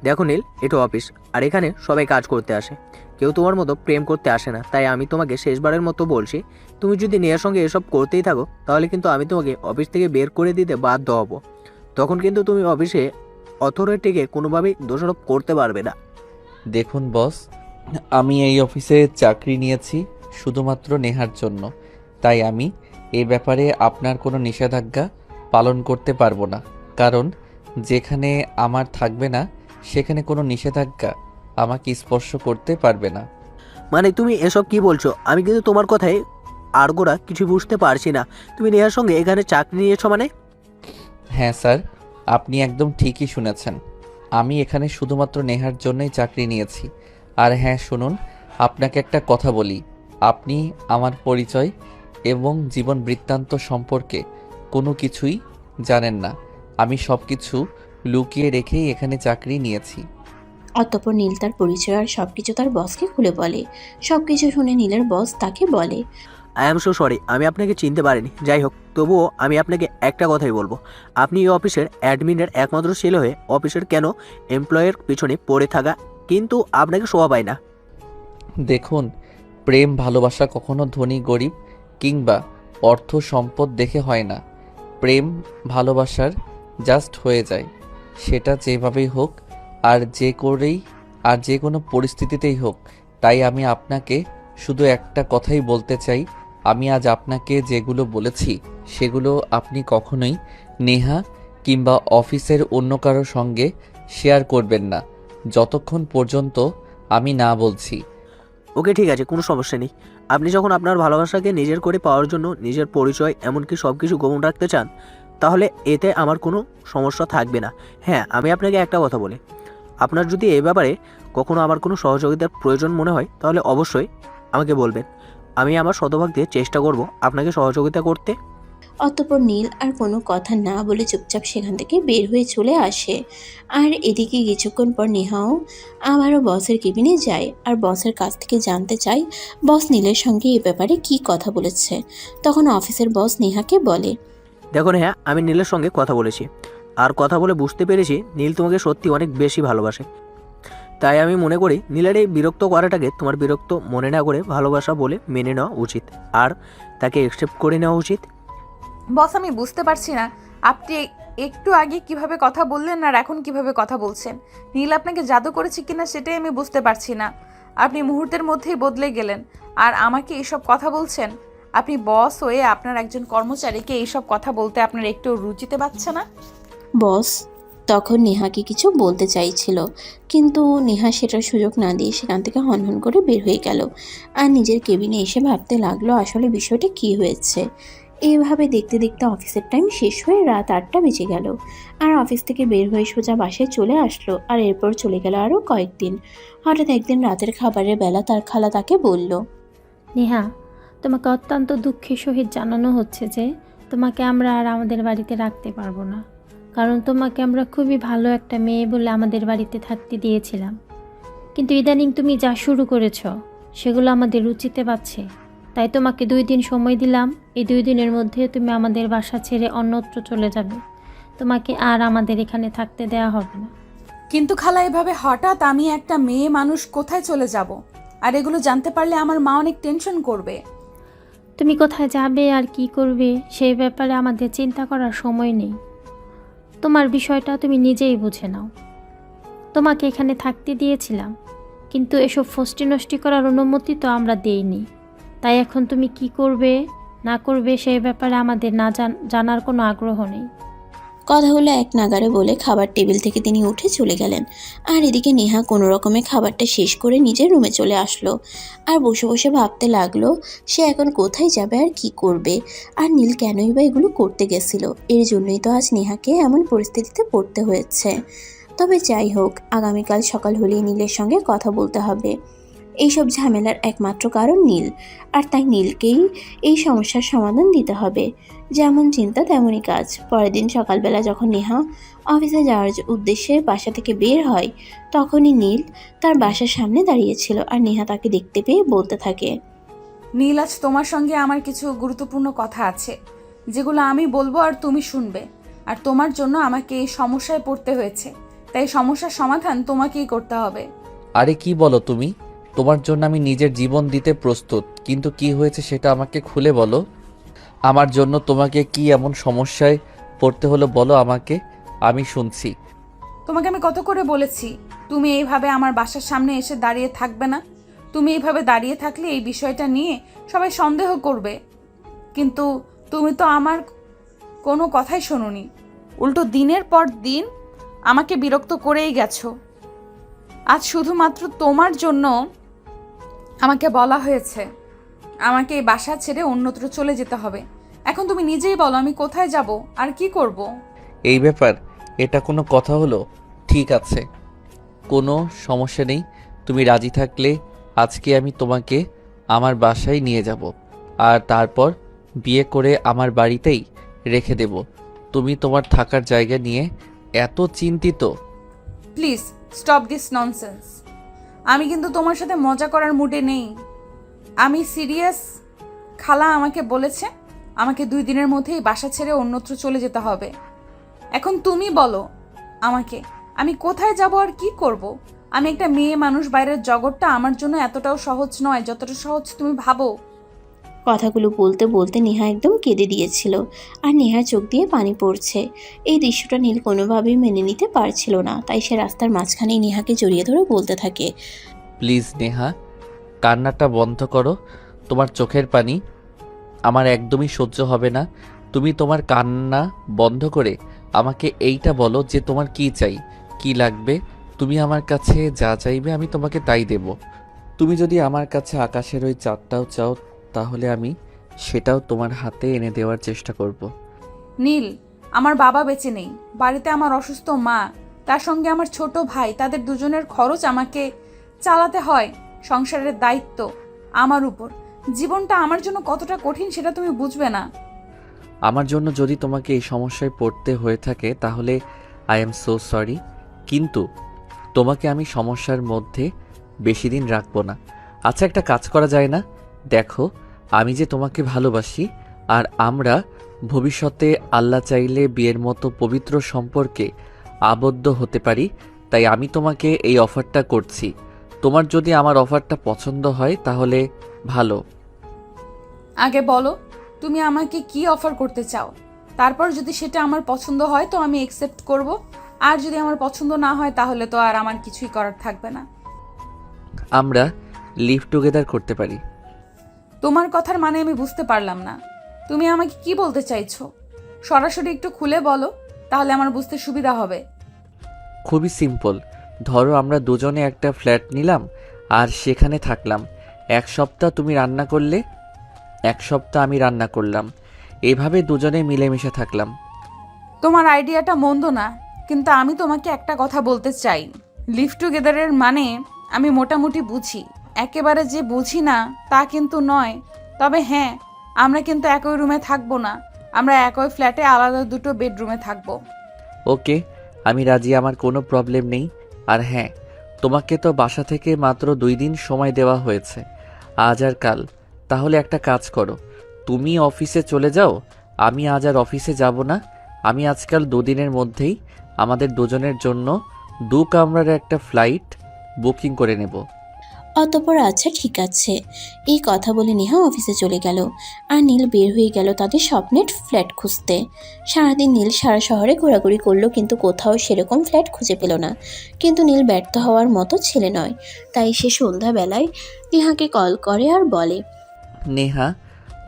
দেখো নীল, এটা অফিস, আর এখানে সবাই কাজ করতে আসে, কেউ তোমার মতো প্রেম করতে আসে না। তাই আমি তোমাকে শেষবারের মতো বলছি, তুমি যদি নেহার সঙ্গে এসব করতেই থাকো তাহলে কিন্তু আমি তোমাকে অফিস থেকে বের করে দিতে বাধ্য হব। তখন কিন্তু তুমি অফিসে অথরিটিকে কোনোভাবেই দোষারোপ করতে পারবে না। দেখুন বস, আমি এই অফিসে চাকরি নিয়েছি শুধুমাত্র নেহার জন্য, তাই আমি এই ব্যাপারে আপনার কোনো নিষেধাজ্ঞা পালন করতে পারবো না, কারণ যেখানে আমার থাকবে না সেখানে কোনো নিষেধাজ্ঞা আমাকে স্পর্শ করতে পারবে না। মানে তুমি এসব কি বলছো? আমি কিন্তু তোমার কথায় আড়গোড়া কিছু বুঝতে পারছি না। তুমি নেহার সঙ্গে এখানে চাকরি নিয়েছো মানে? হ্যাঁ স্যার, আপনি একদম ঠিকই শুনেছেন। আমি এখানে শুধুমাত্র নেহার জন্যই চাকরি নিয়েছি, আর হ্যাঁ শুনুন, আপনাকে একটা কথা বলি। আপনি আমার পরিচয় এবং জীবন বৃত্তান্ত সম্পর্কে কোনো কিছুই জানেন না। আমি সব কিছু লুকিয়ে রেখেই এখানে চাকরি নিয়েছি। অতঃপর নীল তার পরিচয় আর সবকিছু তার বসকে খুলে বলে। সবকিছু শুনে নীলের বস তাকে বলে, আই এম সো সরি, আমি আপনাকে চিনতে পারিনি। যাই হোক, তবুও আমি আপনাকে একটা কথাই বলবো, আপনি এই অফিসের অ্যাডমিনের একমাত্র ছেলে হয়ে অফিসের কেন এমপ্লয়ের পিছনে পড়ে থাকা, কিন্তু আপনাকে শোভা পায় না। দেখুন, প্রেম ভালোবাসা কখনো ধনী গরিব কিংবা অর্থ সম্পদ দেখে হয় না। প্রেম ভালোবাসার জাস্ট হয়ে যায়, সেটা যেভাবেই হোক আর যে কোনো পরিস্থিতিতেই হোক। তাই আমি আপনাকে শুধু একটা কথাই বলতে চাই, আমি আজ আপনাকে যেগুলো বলেছি সেগুলো আপনি কখনোই নেহা কিংবা অফিসের অন্য কারোর সঙ্গে শেয়ার করবেন না, যতক্ষণ পর্যন্ত আমি না বলছি। ওকে ঠিক আছে, কোনো সমস্যা নেই। আপনি যখন আপনার ভালোবাসাকে নিজের করে পাওয়ার জন্য নিজের পরিচয় এমনকি সব কিছু গোপন রাখতে চান, তাহলে এতে আমার কোনো সমস্যা থাকবে না। হ্যাঁ, আমি আপনাকে একটা কথা বলি, আপনার যদি এই ব্যাপারে কখনো আমার কোনো সহযোগিতার প্রয়োজন মনে হয় তাহলে অবশ্যই আমাকে বলবেন। আমি আমার শতভাগ দিয়ে চেষ্টা করব আপনাকে সহযোগিতা করতে। অতঃপর নীল আর কোনো কথা না বলে চুপচাপ সেখান থেকে বের হয়ে চলে আসে। আর এদিকে কিছুক্ষণ পর নেহাও আবারও বসের কেবিনে যায় আর বসের কাছ থেকে জানতে চায় বস নীলের সঙ্গে এ ব্যাপারে কি কথা বলেছে। তখন অফিসের বস নেহাকে বলে, দেখুন হ্যাঁ, আমি নীলের সঙ্গে কথা বলেছি আর কথা বলে বুঝতে পেরেছি নীল তোমাকে সত্যি অনেক বেশি ভালোবাসে। তাই আমি মনে করি নীলের এই বিরক্ত করাটাকে তোমার বিরক্ত মনে না করে ভালোবাসা বলে মেনে নেওয়া উচিত আর তাকে অ্যাকসেপ্ট করে নেওয়া উচিত। বস, আমি বুঝতে পারছি না আপনি একটু আগে কিভাবে কথা বললেন আর এখন কিভাবে কথা বলছেন। নীল আপনাকে জাদু করেছে কিনা সেটাই আমি বুঝতে পারছি না। আপনি মুহূর্তের মধ্যেই বদলে গেলেন আর আমাকে এইসব কথা বলছেন। আপনি বস হয়ে আপনার একজন কর্মচারীকে এইসব কথা বলতে আপনার একটু রুচিতে পাচ্ছে না? বস তখন নেহাকে কিছু বলতে চাইছিল, কিন্তু নেহা সেটার সুযোগ না দিয়ে সেখান থেকে হনহন করে বের হয়ে গেল আর নিজের কেবিনে এসে ভাবতে লাগলো আসলে বিষয়টা কি হয়েছে। এইভাবে দেখতে দেখতে অফিসের টাইম শেষ হয়ে রাত 8টা বেজে গেল আর অফিস থেকে বের হয়ে সোজা বাসায় চলে আসলো। আর এরপর চলে গেল আরও কয়েকদিন। হঠাৎ একদিন রাতের খাবারের বেলা তার খালা তাকে বলল, নেহা, তোমাকে অত্যন্ত দুঃখের সহিত জানানো হচ্ছে যে তোমাকে আমরা আর আমাদের বাড়িতে রাখতে পারবো না, কারণ তোমাকে আমরা খুবই ভালো একটা মেয়ে বলে আমাদের বাড়িতে থাকতে দিয়েছিলাম, কিন্তু ইদানিং তুমি যা শুরু করেছো সেগুলো আমাদের রুচিতে পাচ্ছে। তাই তোমাকে 2 দিন সময় দিলাম, এই 2 দিনের মধ্যে তুমি আমাদের বাসা ছেড়ে অন্যত্র চলে যাবে। তোমাকে আর আমাদের এখানে থাকতে দেওয়া হবে না। কিন্তু খালা, এভাবে হঠাৎ আমি একটা মেয়ে মানুষ কোথায় চলে যাব? আর এগুলো জানতে পারলে আমার মা অনেক টেনশন করবে। তুমি কোথায় যাবে আর কি করবে সেই ব্যাপারে আমাদের চিন্তা করার সময় নেই। তোমার বিষয়টা তুমি নিজেই বুঝে নাও। তোমাকে এখানে থাকতে দিয়েছিলাম, কিন্তু এসব ফষ্টি নষ্টি করার অনুমতি তো আমরা দেইনি। তাই এখন তুমি কি করবে না করবে সেই ব্যাপারে আমাদের না জানার কোনো আগ্রহ নেই। কথাগুলো এক নাগারে বলে খাবার টেবিল থেকে তিনি উঠে চলে গেলেন। আর এদিকে নেহা কোনো রকমে খাবারটা শেষ করে নিজের রুমে চলে আসলো আর বসে বসে ভাবতে লাগলো সে এখন কোথায় যাবে আর কি করবে, আর নীল কেনই বা এগুলো করতে গেছিল। এর জন্যই তো আজ নেহাকে এমন পরিস্থিতিতে পড়তে হয়েছে। তবে যাই হোক, আগামীকাল সকাল হলেই নীলের সঙ্গে কথা বলতে হবে। এইসব ঝামেলার একমাত্র কারণ নীল, আর তাই নীলকেই এই সমস্যার সমাধান দিতে হবে। যেমন চিন্তা তেমনই কাজ। পরের দিন সকালবেলা যখন নেহা অফিসে যাওয়ার উদ্দেশ্যে বাসা থেকে বের হয়, তখনই নীল তার বাসার সামনে দাঁড়িয়েছিল আর নেহা তাকে দেখতে পেয়ে বলতে থাকে, নীল, আজ তোমার সঙ্গে আমার কিছু গুরুত্বপূর্ণ কথা আছে যেগুলো আমি বলবো আর তুমি শুনবে। আর তোমার জন্য আমাকে এই সমস্যায় পড়তে হয়েছে, তাই সমস্যার সমাধান তোমাকেই করতে হবে। আরে কি বলো তুমি? তোমার জন্য আমি নিজের জীবন দিতে প্রস্তুত, কিন্তু কি হয়েছে সেটা আমাকে খুলে বলো। আমার জন্য তোমাকে কি এমন সমস্যায় পড়তে হলো বলো আমাকে, আমি শুনছি। তোমাকে আমি কত করে বলেছি তুমি এইভাবে আমার বাসার সামনে এসে দাঁড়িয়ে থাকবে না। তুমি এইভাবে দাঁড়িয়ে থাকলে এই বিষয়টা নিয়ে সবাই সন্দেহ করবে, কিন্তু তুমি তো আমার কোনো কথাই শোনোনি। উল্টো দিনের পর দিন আমাকে বিরক্ত করেই গেছো। আজ শুধুমাত্র তোমার জন্য আমাকে বলা হয়েছে আমাকে এই বাসা ছেড়ে অন্যত্র চলে যেতে হবে। এখন তুমি নিজেই বলো আমি কোথায় যাব আর কি করব? এই ব্যাপার, এটা কোনো কথা হলো? ঠিক আছে, কোনো সমস্যা নেই, তুমি রাজি থাকলে আজকে আমি তোমাকে আমার বাসায় নিয়ে যাব আর তারপর বিয়ে করে আমার বাড়িতেই রেখে দেব। তুমি তোমার থাকার জায়গা নিয়ে এত চিন্তিত? Please stop this nonsense. আমি কিন্তু তোমার সাথে মজা করার মুডে নেই, আমি সিরিয়াস। খালা আমাকে বলেছে আমাকে 2 দিনের মধ্যেই বাসা ছেড়ে অন্যত্র চলে যেতে হবে। এখন তুমি বলো আমাকে, আমি কোথায় যাব আর কি করব? আমি একটা মেয়ে মানুষ, বাইরের জগৎটা আমার জন্য এতটাও সহজ নয় যতটা সহজ তুমি ভাবো। কথাগুলো বলতে বলতে নেহা একদম কেঁদে দিয়েছিল আর নেহার চোখ দিয়ে পানি পড়ছে। এই দৃশ্যটা নীল কোনোভাবেই মেনে নিতে পারছিল না, তাই সে রাস্তার মাঝখানেই নেহাকে জড়িয়ে ধরে বলতে থাকে, প্লিজ নেহা, কান্নাটা বন্ধ করো। তোমার চোখের পানি আমার একদমই সহ্য হবে না। তুমি তোমার কান্না বন্ধ করে আমাকে এইটা বলো যে তোমার কি চাই, কি লাগবে। তুমি আমার কাছে যা চাইবে আমি তোমাকে তাই দেব। তুমি যদি আমার কাছে আকাশের ওই চাঁদটাও চাও তাহলে আমি সেটাও তোমার হাতে এনে দেওয়ার চেষ্টা করব। নীল, আমার বাবা বেঁচে নেই, বাড়িতে আমার অসুস্থ মা, তার সঙ্গে আমার ছোট ভাই, তাদের দুজনের খরচ আমাকে চালাতে হয়। সংসারের দায়িত্ব আমার উপর। জীবনটা আমার জন্য কতটা কঠিন সেটা তুমি বুঝবে না। আমার জন্য যদি তোমাকে এই সমস্যায় পড়তে হয়ে থাকে তাহলে আই এম সো সরি, কিন্তু তোমাকে আমি সমস্যার মধ্যে বেশি দিন রাখবো না। আচ্ছা, একটা কাজ করা যায় না? দেখো, আমি যে তোমাকে ভালোবাসি আর আমরা ভবিষ্যতে আল্লাহ চাইলে বিয়ের মতো পবিত্র সম্পর্কে আবদ্ধ হতে পারি, তাই আমি তোমাকে এই অফারটা করছি। তোমার যদি আমার অফারটা পছন্দ হয় তাহলে ভালো। আগে বলো তুমি আমাকে কি অফার করতে চাও, তারপর যদি সেটা আমার পছন্দ হয় তো আমি অ্যাকসেপ্ট করব, আর যদি আমার পছন্দ না হয় তাহলে তো আর আমার কিছুই করার থাকবে না। আমরা লিভ টুগেদার করতে পারি। তোমার কথার মানে আমি বুঝতে পারলাম না। তুমি আমাকে কি বলতে চাইছো? সরাসরি একটু খুলে বলো, তাহলে আমার বুঝতে সুবিধা হবে। খুবই সিম্পল। ধরো আমরা দুজনে একটা ফ্ল্যাট নিলাম আর সেখানে থাকলাম। 1 সপ্তাহ তুমি রান্না করলে, 1 সপ্তাহ আমি রান্না করলাম, এভাবে দুজনে মিলেমিশে থাকলাম। তোমার আইডিয়াটা মন্দ না, কিন্তু আমি তোমাকে একটা কথা বলতে চাই। লিভ টুগেদারের মানে আমি মোটামুটি বুঝি, একেবারে যে বুঝি না তা কিন্তু নয়। তবে হ্যাঁ, আমরা কিন্তু একই রুমে থাকবো না, আমরা একই ফ্ল্যাটে আলাদা 2টো বেডরুমে থাকবো। ওকে, আমি রাজি, আমার কোনো প্রবলেম নেই। আর হ্যাঁ, তোমাকে তো বাসা থেকে মাত্র 2 দিন সময় দেওয়া হয়েছে, আজ আর কাল। তাহলে একটা কাজ করো, তুমি অফিসে চলে যাও, আমি আজ আর অফিসে যাব না। আমি আজকাল 2 দিনের মধ্যেই আমাদের দুজনের জন্য 2 কামরার একটা ফ্লাইট বুকিং করে নেব। অতঃপর আচ্ছা ঠিক আছে, এই কথা বলে নেহা অফিসে চলে গেল আর নীল বের হয়ে গেল তাদের স্বপ্নের ফ্ল্যাট খুঁজতে। সারাদিন নীল সারা শহরে ঘোরাঘুরি করলো, কিন্তু কোথাও সেরকম ফ্ল্যাট খুঁজে পেল না। কিন্তু নীল ব্যর্থ হওয়ার মতো ছেলে নয়, তাই সে সন্ধ্যাবেলায় নেহাকে কল করে আর বলে, নেহা,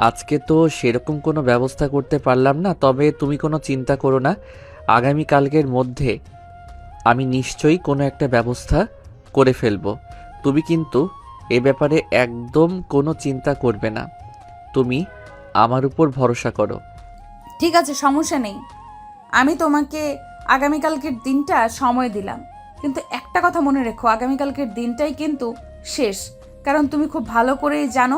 আজকে তো সেরকম কোনো ব্যবস্থা করতে পারলাম না, তবে তুমি কোনো চিন্তা করো না, আগামীকালকের মধ্যে আমি নিশ্চয়ই কোনো একটা ব্যবস্থা করে ফেলবো। তুমি কিন্তু এ ব্যাপারে একদম কোনো চিন্তা করবে না, তুমি আমার উপর ভরসা করো। ঠিক আছে, সমস্যা নেই। আমি তোমাকে আগামীকালকের দিনটা সময় দিলাম, কিন্তু একটা কথা মনে রেখো, আগামীকালকের দিনটাই কিন্তু শেষ। কারণ তুমি খুব ভালো করেই জানো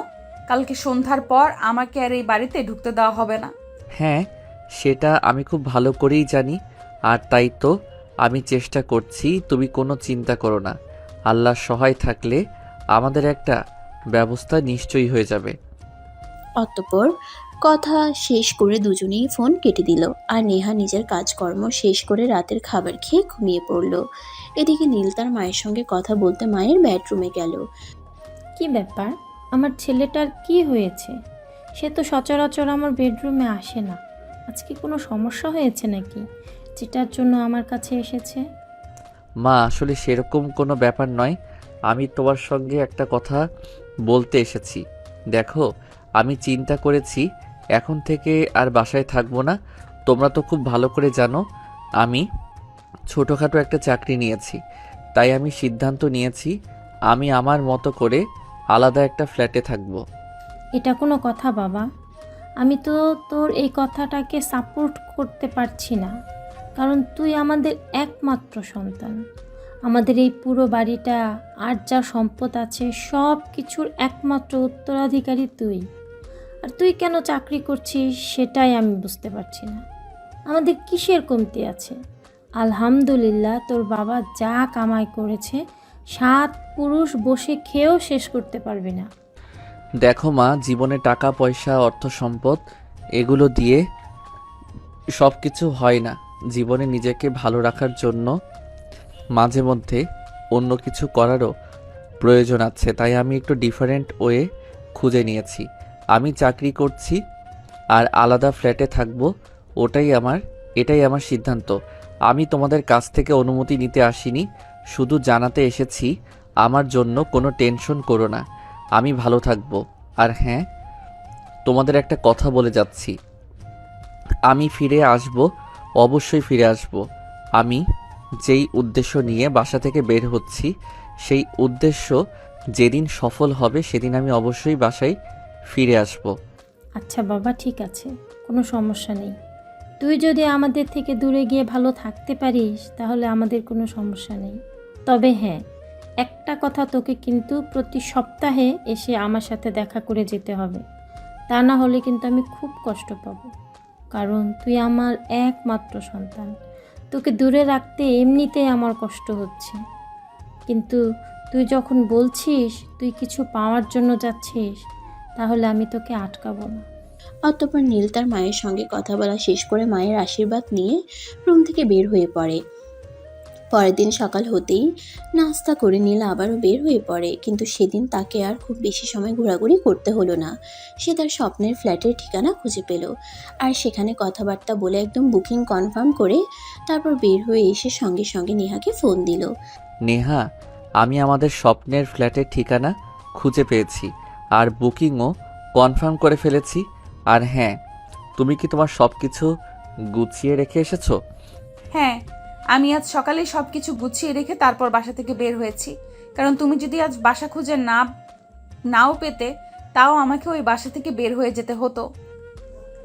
কালকে সন্ধ্যার পর আমাকে আর এই বাড়িতে ঢুকতে দেওয়া হবে না। হ্যাঁ, সেটা আমি খুব ভালো করেই জানি, আর তাই তো আমি চেষ্টা করছি। তুমি কোনো চিন্তা করো না, আল্লাহর সহায় থাকলে আমাদের একটা ব্যবস্থা নিশ্চয়ই হয়ে যাবে। অতঃপর কথা শেষ করে দুজনেই ফোন কেটে দিল আর নেহা নিজের কাজকর্ম শেষ করে রাতের খাবার খেয়ে ঘুমিয়ে পড়ল। এদিকে নীল তার মায়ের সঙ্গে কথা বলতে মায়ের বেডরুমে গেল। কি ব্যাপার, আমার ছেলেটার কি হয়েছে? সে তো সচরাচর আমার বেডরুমে আসে না। আজকে কোনো সমস্যা হয়েছে নাকি, যেটার জন্য আমার কাছে এসেছে? মা, আসলে সেরকম কোনো ব্যাপার নয়, আমি তোমার সঙ্গে একটা কথা বলতে এসেছি। দেখো, আমি চিন্তা করেছি এখন থেকে আর বাসায় থাকবো না। তোমরা তো খুব ভালো করে জানো আমি ছোটোখাটো একটা চাকরি নিয়েছি, তাই আমি সিদ্ধান্ত নিয়েছি আমি আমার মতো করে আলাদা একটা ফ্ল্যাটে থাকবো। এটা কোনো কথা বাবা? আমি তো তোর এই কথাটাকে সাপোর্ট করতে পারছি না, কারণ তুই আমাদের একমাত্র সন্তান। আমাদের এই পুরো বাড়িটা আর যা সম্পদ আছে সব কিছুর একমাত্র উত্তরাধিকারী তুই। আর তুই কেন চাকরি করছিস সেটাই আমি বুঝতে পারছি না। আমাদের কিসের কমতি আছে? আলহামদুলিল্লাহ, তোর বাবা যা কামাই করেছে 7 পুরুষ বসে খেয়েও শেষ করতে পারবে না। দেখো মা, জীবনে টাকা পয়সা অর্থ সম্পদ এগুলো দিয়ে সব কিছু হয় না। জীবনে নিজেকে ভালো রাখার জন্য মাঝে মধ্যে অন্য কিছু করারও প্রয়োজন আছে। তাই আমি একটু ডিফারেন্ট ওয়ে খুঁজে নিয়েছি। আমি চাকরি করছি আর আলাদা ফ্ল্যাটে থাকবো, এটাই আমার সিদ্ধান্ত। আমি তোমাদের কাছ থেকে অনুমতি নিতে আসিনি, শুধু জানাতে এসেছি আমার জন্য কোনো টেনশন করো না, আমি ভালো থাকবো। আর হ্যাঁ, তোমাদের একটা কথা বলে যাচ্ছি, আমি ফিরে আসব, অবশ্যই ফিরে আসব। আমি যেই উদ্দেশ্য নিয়ে বাসা থেকে বের হচ্ছি সেই উদ্দেশ্য যেদিন সফল হবে সেদিন আমি অবশ্যই বাসায় ফিরে আসব। আচ্ছা বাবা, ঠিক আছে, কোনো সমস্যা নেই। তুই যদি আমাদের থেকে দূরে গিয়ে ভালো থাকতে পারিস তাহলে আমাদের কোনো সমস্যা নেই। তবে হ্যাঁ, একটা কথা, তোকে কিন্তু প্রতি সপ্তাহে এসে আমার সাথে দেখা করে যেতে হবে। তা না হলে কিন্তু আমি খুব কষ্ট পাবো, কারণ তুই আমার একমাত্র সন্তান। তোকে দূরে রাখতে এমনিতেই আমার কষ্ট হচ্ছে, কিন্তু তুই যখন বলছিস তুই কিছু পাওয়ার জন্য যাচ্ছিস, তাহলে আমি তোকে আটকাবো না। অতঃপর নীল তার মায়ের সঙ্গে কথা বলা শেষ করে মায়ের আশীর্বাদ নিয়ে রুম থেকে বের হয়ে পড়ে। পরের দিন সকাল হতেই নাস্তা করে নীল আবারও বের হয়ে পড়ে, কিন্তু সেদিন তাকে আর খুব বেশি সময় ঘোরাঘুরি করতে হলো না। সে তার স্বপ্নের ফ্ল্যাটের ঠিকানা খুঁজে পেল আর সেখানে কথাবার্তা বলে একদম বুকিং কনফার্ম করে তারপর বের হয়ে এসে সঙ্গে সঙ্গে নেহাকে ফোন দিল। নেহা, আমি আমাদের স্বপ্নের ফ্ল্যাটের ঠিকানা খুঁজে পেয়েছি আর বুকিংও কনফার্ম করে ফেলেছি। আর হ্যাঁ, তুমি কি তোমার সব কিছু গুছিয়ে রেখে এসেছো? হ্যাঁ, আমি আজ সকালেই সব কিছু গুছিয়ে রেখে তারপর বাসা থেকে বের হয়েছি, কারণ তুমি যদি আজ বাসা খুঁজে নাও পেতে তাও আমাকে ওই বাসা থেকে বের হয়ে যেতে হতো।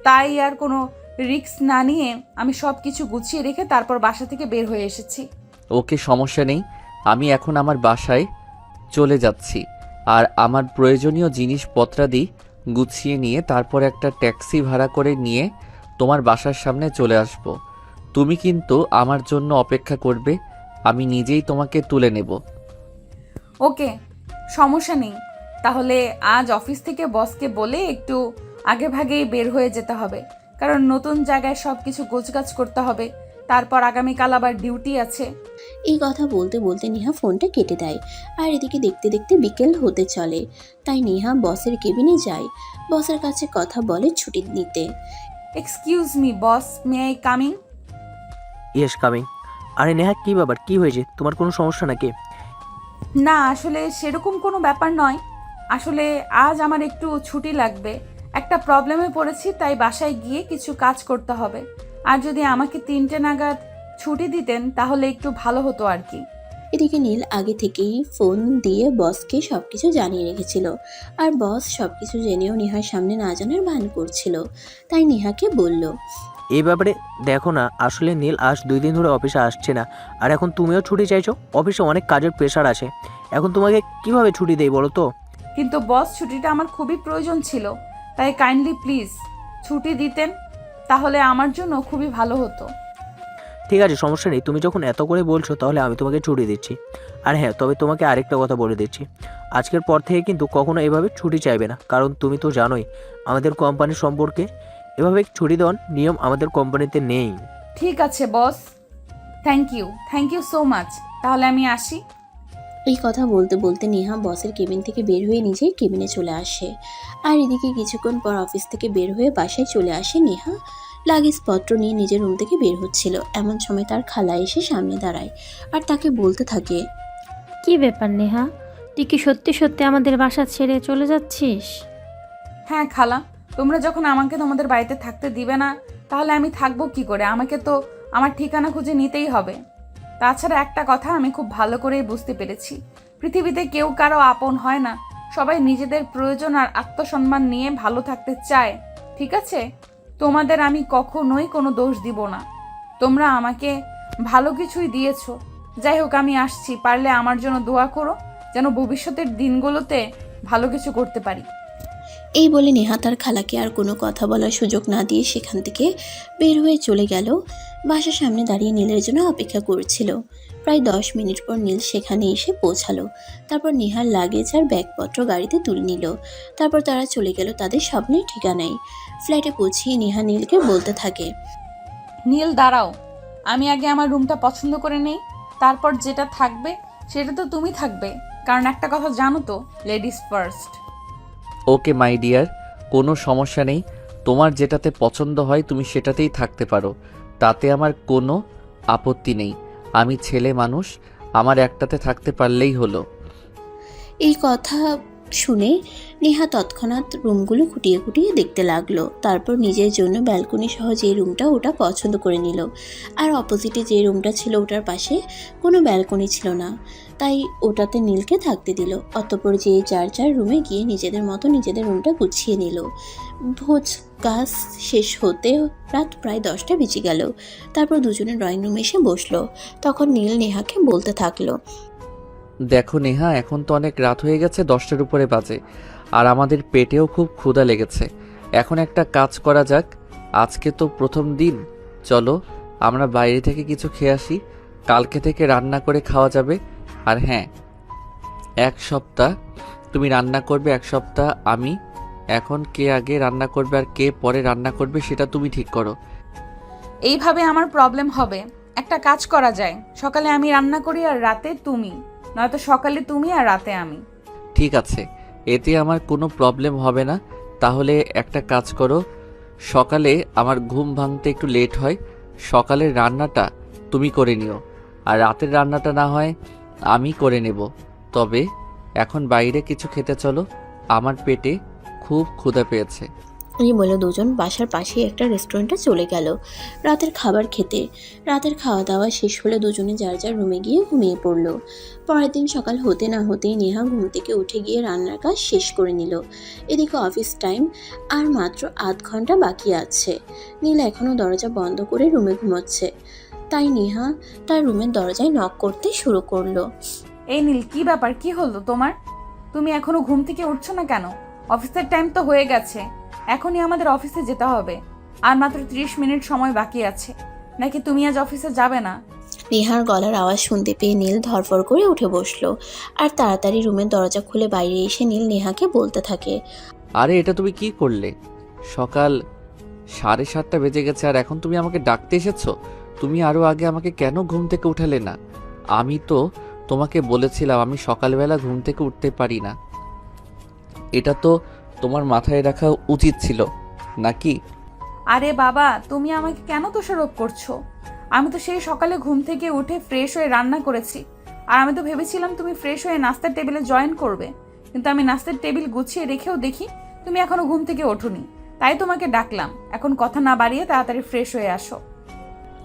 তাই আর কোনো রিস্ক না নিয়ে আমি সব কিছু গুছিয়ে রেখে তারপর বাসা থেকে বের হয়ে এসেছি। ওকে, সমস্যা নেই, আমি এখন আমার বাসায় চলে যাচ্ছি আর আমার প্রয়োজনীয় জিনিসপত্রাদি গুছিয়ে নিয়ে তারপর একটা ট্যাক্সি ভাড়া করে নিয়ে তোমার বাসার সামনে চলে আসব। তুমি কিন্তু আমার জন্য অপেক্ষা করবে, আমি নিজেই তোমাকে তুলে নেব। ওকে, সমস্যা নেই। তাহলে আজ অফিস থেকে বসকে বলে একটু আগে ভাগেই বের হয়ে যেতে হবে, কারণ নতুন জায়গায় সব কিছু গোছগাছ করতে হবে। তারপর আগামীকাল আবার ডিউটি আছে। এই কথা বলতে বলতে নেহা ফোনটা কেটে দেয় আর এদিকে দেখতে দেখতে বিকেল হতে চলে। তাই নেহা বসের কেবিনে যায়, বসের কাছে কথা বলে ছুটি নিতে। Excuse me boss, may I coming? Yes, coming. আরে নেহা, কি ব্যাপার, কি হয়েছে? তোমার কোনো সমস্যা নাকি? না, আসলে সেরকম কোনো ব্যাপার নয়। আসলে আজ আমার একটু ছুটি লাগবে, একটা প্রবলেমে পড়েছি, তাই বাসায় গিয়ে কিছু কাজ করতে হবে। আর যদি আমাকে 3টে নাগাদ ছুটি দিতেন তাহলে একটু ভালো হতো আর কি। এদিকে নীল আগে থেকেই ফোন দিয়ে বসকে সবকিছু জানিয়ে রেখেছিল, আর বস সবকিছু জেনেও নেহার সামনে না জানার ভান করছিল। তাই নেহাকে বলল, এই ব্যাপারে দেখো না, আসলে নীল আজ 2 দিন ধরে অফিসে আসছে না, আর এখন তুমিও ছুটি চাইছো। অফিসে অনেক কাজের প্রেশার আছে, এখন তোমাকে কিভাবে ছুটি দেই বলো তো? কিন্তু বস, ছুটিটা আমার খুবই প্রয়োজন ছিল, তাই কাইন্ডলি প্লিজ ছুটি দিতেন, তাহলে আমার জন্য খুবই ভালো হতো। ঠিক আছে, সমস্যা নেই, তুমি যখন এত করে বলছো তাহলে আমি তোমাকে ছুটি দিচ্ছি। আর হ্যাঁ, তবে তোমাকে আরেকটা কথা বলে দিচ্ছি, আজকের পর থেকে কিন্তু কখনো এভাবে ছুটি চাইবে না, কারণ তুমি তো জানোই আমাদের কোম্পানির সম্পর্কে এভাবে ছুটি দেওয়ার নিয়ম আমাদের কোম্পানিতে নেই। ঠিক আছে বস, থ্যাংক ইউ সো মাচ। তাহলে আমি আসি। এই কথা বলতে বলতে নেহা বসের কেবিন থেকে বের হয়ে নিজেই কেবিনে চলে আসে। আর এদিকে কিছুক্ষণ পর অফিস থেকে বের হয়ে বাসায় চলে আসে নেহা। লাগেজপত্র নিয়ে নিজের রুম থেকে বের হচ্ছিল, এমন সময় তার খালা এসে সামনে দাঁড়ায় আর তাকে বলতে থাকে, কি ব্যাপার নেহা, তুই কি সত্যি সত্যি আমাদের বাসা ছেড়ে চলে যাচ্ছিস? হ্যাঁ খালা, তোমরা যখন আমাকে তোমাদের বাড়িতে থাকতে দিবে না তাহলে আমি থাকবো কি করে? আমাকে তো আমার ঠিকানা খুঁজে নিতেই হবে। তাছাড়া একটা কথা আমি খুব ভালো করেই বুঝতে পেরেছি, পৃথিবীতে কেউ কারো আপন হয় না, সবাই নিজেদের প্রয়োজন আর আত্মসম্মান নিয়ে ভালো থাকতে চায়। ঠিক আছে, তোমাদের আমি কখনোই কোনো দোষ দিব না। তোমরা আমাকে ভালো কিছুই দিয়েছো, যাই হোক, আমি আসছি। পারলে আমার জন্য দোয়া করো, যেন ভবিষ্যতের দিনগুলোতে ভালো কিছু করতে পারি। এই বলে নেহা তার খালাকে আর কোনো কথা বলার সুযোগ না দিয়ে সেখান থেকে বের হয়ে চলে গেল। বাসার সামনে দাঁড়িয়ে নীলের জন্য অপেক্ষা করছিল। প্রায় 10 মিনিট পর নীল সেখানে এসে পৌঁছালো। তারপর নেহার লাগেজ আর ব্যাগপত্র গাড়িতে তুলে নিল। তারপর তারা চলে গেল তাদের স্বপ্নের ঠিকানায়। ফ্ল্যাটে পৌঁছিয়ে নেহা নীলকে বলতে থাকে, নীল দাঁড়াও, আমি আগে আমার রুমটা পছন্দ করে নেই, তারপর যেটা থাকবে সেটা তো তুমি থাকবে। কারণ একটা কথা জানো তো, ladies first. Okay my dear, কোনো সমস্যা নেই। তোমার যেটাতে পছন্দ হয় তুমি সেটাতেই থাকতে পারো, তাতে আমার কোনো আপত্তি নেই। আমি ছেলে মানুষ, আমার একটাতে থাকতে পারলেই হলো। এই কথা শুনে নেহা তৎক্ষণাৎ রুমগুলো খুঁটিয়ে খুঁটিয়ে দেখতে লাগলো। তারপর নিজের জন্য ব্যালকনি সহ যে রুমটা ওটা পছন্দ করে নিল। আর অপোজিটে যে রুমটা ছিল ওটার পাশে কোনো ব্যালকনি ছিল না, তাই ওটাতে নীলকে থাকতে দিল। অতঃপর যে যার যার রুমে গিয়ে নিজেদের মতো নিজেদের রুমটা গুছিয়ে নিল। ভোজ কাজ শেষ হতে রাত প্রায় 10টা বেজে গেল। তারপর দুজনে ড্রয়িং রুমে এসে বসলো। তখন নীল নেহাকে বলতে থাকলো, দেখো নেহা, এখন তো অনেক রাত হয়ে গেছে, 10টার উপরে বাজে, আর আমাদের পেটেও খুব ক্ষুধা লেগেছে। এখন একটা কাজ করা যাক, আজকে তো প্রথম দিন, চলো আমরা বাইরে থেকে কিছু খেয়ে আসি। কালকে থেকে রান্না করে খাওয়া যাবে। আর হ্যাঁ, 1 সপ্তাহ তুমি রান্না করবে, 1 সপ্তাহ আমি। এখন কে আগে রান্না করবে আর কে পরে রান্না করবে সেটা তুমি ঠিক করো। এইভাবে আমার প্রবলেম হবে। একটা কাজ করা যায়, সকালে আমি রান্না করি আর রাতে তুমি, নয়তো সকালে তুমি আর রাতে আমি। ঠিক আছে, এতে আমার কোনো প্রবলেম হবে না। তাহলে একটা কাজ করো, সকালে আমার ঘুম ভাঙতে একটু লেট হয়, সকালের রান্নাটা তুমি করে নিও, আর রাতের রান্নাটা না হয় আমি করে নেব। তবে এখন বাইরে কিছু খেতে চলো, আমার পেটে খুব ক্ষুধা পেয়েছে। এই বলে দুজন বাসার পাশেই একটা রেস্টুরেন্টে চলে গেল রাতের খাবার খেতে। রাতের খাওয়া দাওয়া শেষ হলে দুজনে যার যার রুমে গিয়ে ঘুমিয়ে পড়ল। পরের দিন সকাল হতে না হতেই নেহা ঘুম থেকে উঠে গিয়ে রান্নার কাজ শেষ করে নিল। এদিকে অফিস টাইম আর মাত্র 8 ঘন্টা বাকি আছে। নীল এখনও দরজা বন্ধ করে রুমে ঘুমোচ্ছে, তাই নেহা তার রুমের দরজায় নক করতে শুরু করলো। এই নীল, কি ব্যাপার, কি হলো তোমার? তুমি এখনো ঘুম থেকে উঠছো না কেন? অফিসের টাইম তো হয়ে গেছে, এখনই আমাদের অফিসে যেতে হবে, আর মাত্র 30 মিনিট সময় বাকি আছে। নাকি তুমি আজ অফিসে যাবে না? নেহার গলার আওয়াজ শুনতে পেয়ে নীল ধরফর করে উঠে বসলো আর তাড়াতাড়ি রুমের দরজা খুলে বাইরে এসে নীল নেহাকে বলতে থাকে, আরে এটা তুমি কি করলে? সকাল 7:30 বেজে গেছে আর এখন তুমি আমাকে ডাকতে এসেছো? তুমি আরও আগে আমাকে কেন ঘুম থেকে উঠালে না? আমি তো তোমাকে বলেছিলাম আমি সকালবেলা ঘুম থেকে উঠতে পারি না। এটা তো তোমার মাথায় রাখা উচিত ছিল নাকি? আরে বাবা, তুমি আমাকে কেন দোষারোপ করছো? আমি তো সেই সকালে ঘুম থেকে উঠে ফ্রেশ হয়ে রান্না করেছি, আর আমি তো ভেবেছিলাম তুমি ফ্রেশ হয়ে নাস্তার টেবিলে জয়েন করবে, কিন্তু আমি নাস্তার টেবিল গুছিয়ে রেখেও দেখি তুমি এখনো ঘুম থেকে ওঠোনি, তাই তোমাকে ডাকলাম। এখন কথা না বাড়িয়ে তাড়াতাড়ি ফ্রেশ হয়ে আসো।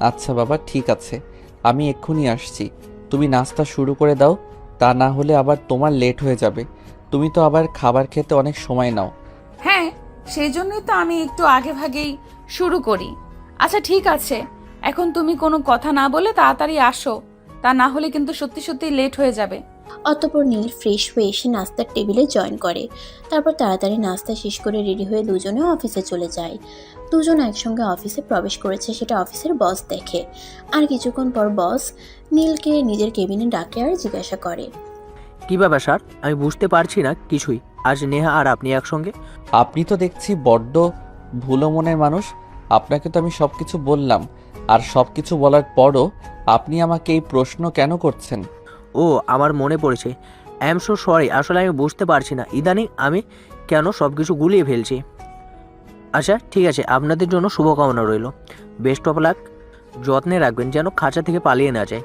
আচ্ছা বাবা, ঠিক আছে, আমি এক্ষুনি আসছি। তুমি নাস্তা শুরু করে দাও, তা না হলে আবার তোমার লেট হয়ে যাবে। তুমি তো আবার খাবার খেতে অনেক সময় নাও। হ্যাঁ, সেই জন্যই তো আমি একটু আগে ভাগেই শুরু করি। আচ্ছা ঠিক আছে, এখন তুমি কোনো কথা না বলে তাড়াতাড়ি আসো, তা না হলে কিন্তু সত্যি সত্যি লেট হয়ে যাবে। অতঃপর নীল ফ্রেশ হয়ে এসে নাস্তার টেবিলে জয়েন করে। তারপর তাড়াতাড়ি নাস্তা শেষ করে রেডি হয়ে দুজনে অফিসে চলে যায়। দুজন একসঙ্গে অফিসে প্রবেশ করেছে সেটা অফিসের বস দেখে। আর কিছুক্ষণ পর বস নীলকে নিজের কেবিনে ডাকে আর জিজ্ঞাসা করে, কী ব্যাপার স্যার? আমি বুঝতে পারছি না কিছুই। আজ নেহা আর আপনি একসঙ্গে? আপনি তো দেখছি বড্ড ভুলো মনের মানুষ। আপনাকে তো আমি সব কিছু বললাম, আর সব কিছু বলার পরও আপনি আমাকে এই প্রশ্ন কেন করছেন? ও, আমার মনে পড়েছে। আই এম সো সরি, আসলে আমি বুঝতে পারছি না ইদানিং আমি কেন সব কিছু গুলিয়ে ফেলছি। আচ্ছা ঠিক আছে, আপনাদের জন্য শুভকামনা রইল। Best of luck. যত্নে রাখবেন যেন খাঁচা থেকে পালিয়ে না যায়।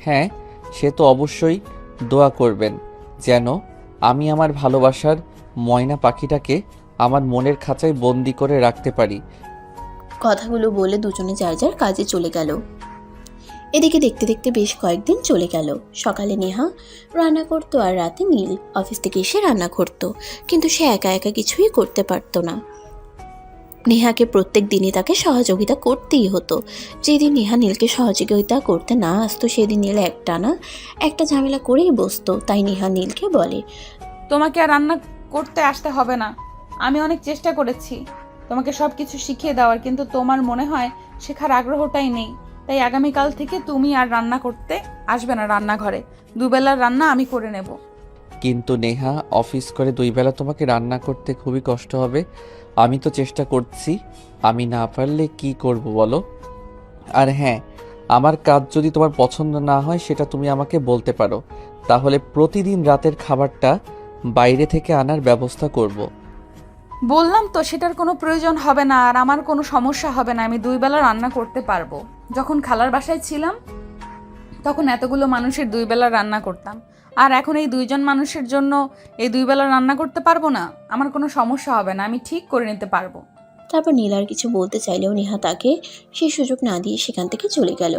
হ্যাঁ, সে তো অবশ্যই দোয়া করবেন যেন আমি আমার ভালোবাসার ময়না পাখিটাকে আমার মনের খাঁচায় বন্দি করে রাখতে পারি। কথাগুলো বলে দুজনে যার যার কাজে চলে গেল। এদিকে দেখতে দেখতে বেশ কয়েকদিন চলে গেল। সকালে নেহা রান্না করতো আর রাতে নীল অফিস থেকে এসে রান্না করতো, কিন্তু সে একা একা কিছুই করতে পারতো না। নেহাকে প্রত্যেক দিনই তাকে সহযোগিতা করতেই হতো। যেদিন নেহা নীলকে সহযোগিতা করতে না আসতো সেদিন নীল একটা ঝামেলা করেই বসতো। তাই নেহা নীলকে বলে, তোমাকে আর রান্না করতে আসতে হবে না। আমি অনেক চেষ্টা করেছি তোমাকে সব কিছু শিখিয়ে দেওয়ার, কিন্তু তোমার মনে হয় শেখার আগ্রহটাই নেই। তাই আগামীকাল থেকে তুমি আর রান্না করতে আসবে না রান্নাঘরে। দুবেলার রান্না আমি করে নেব। কিন্তু নেহা, অফিস করে 2 বেলা তোমাকে রান্না করতে খুবই কষ্ট হবে। আমি তো চেষ্টা করছি, আমি না পারলে কি করব বলো? আর হ্যাঁ, আমার কাজ যদি তোমার পছন্দ না হয় সেটা তুমি আমাকে বলতে পারো, তাহলে প্রতিদিন রাতের খাবারটা বাইরে থেকে আনার ব্যবস্থা করব। বললাম তো সেটার কোনো প্রয়োজন হবে না, আর আমার কোনো সমস্যা হবে না। আমি 2 বেলা রান্না করতে পারবো। যখন খালার বাসায় ছিলাম তখন এতগুলো মানুষের 2 বেলা রান্না করতাম, আর এখন এই 2 জন মানুষের জন্য এই 2 বেলা রান্না করতে পারবো না। আমার কোনো সমস্যা হবে না, আমি ঠিক করে নিতে পারবো। তারপর নীল আর কিছু বলতে চাইলেও নেহা তাকে সেই সুযোগ না দিয়ে সেখান থেকে চলে গেল।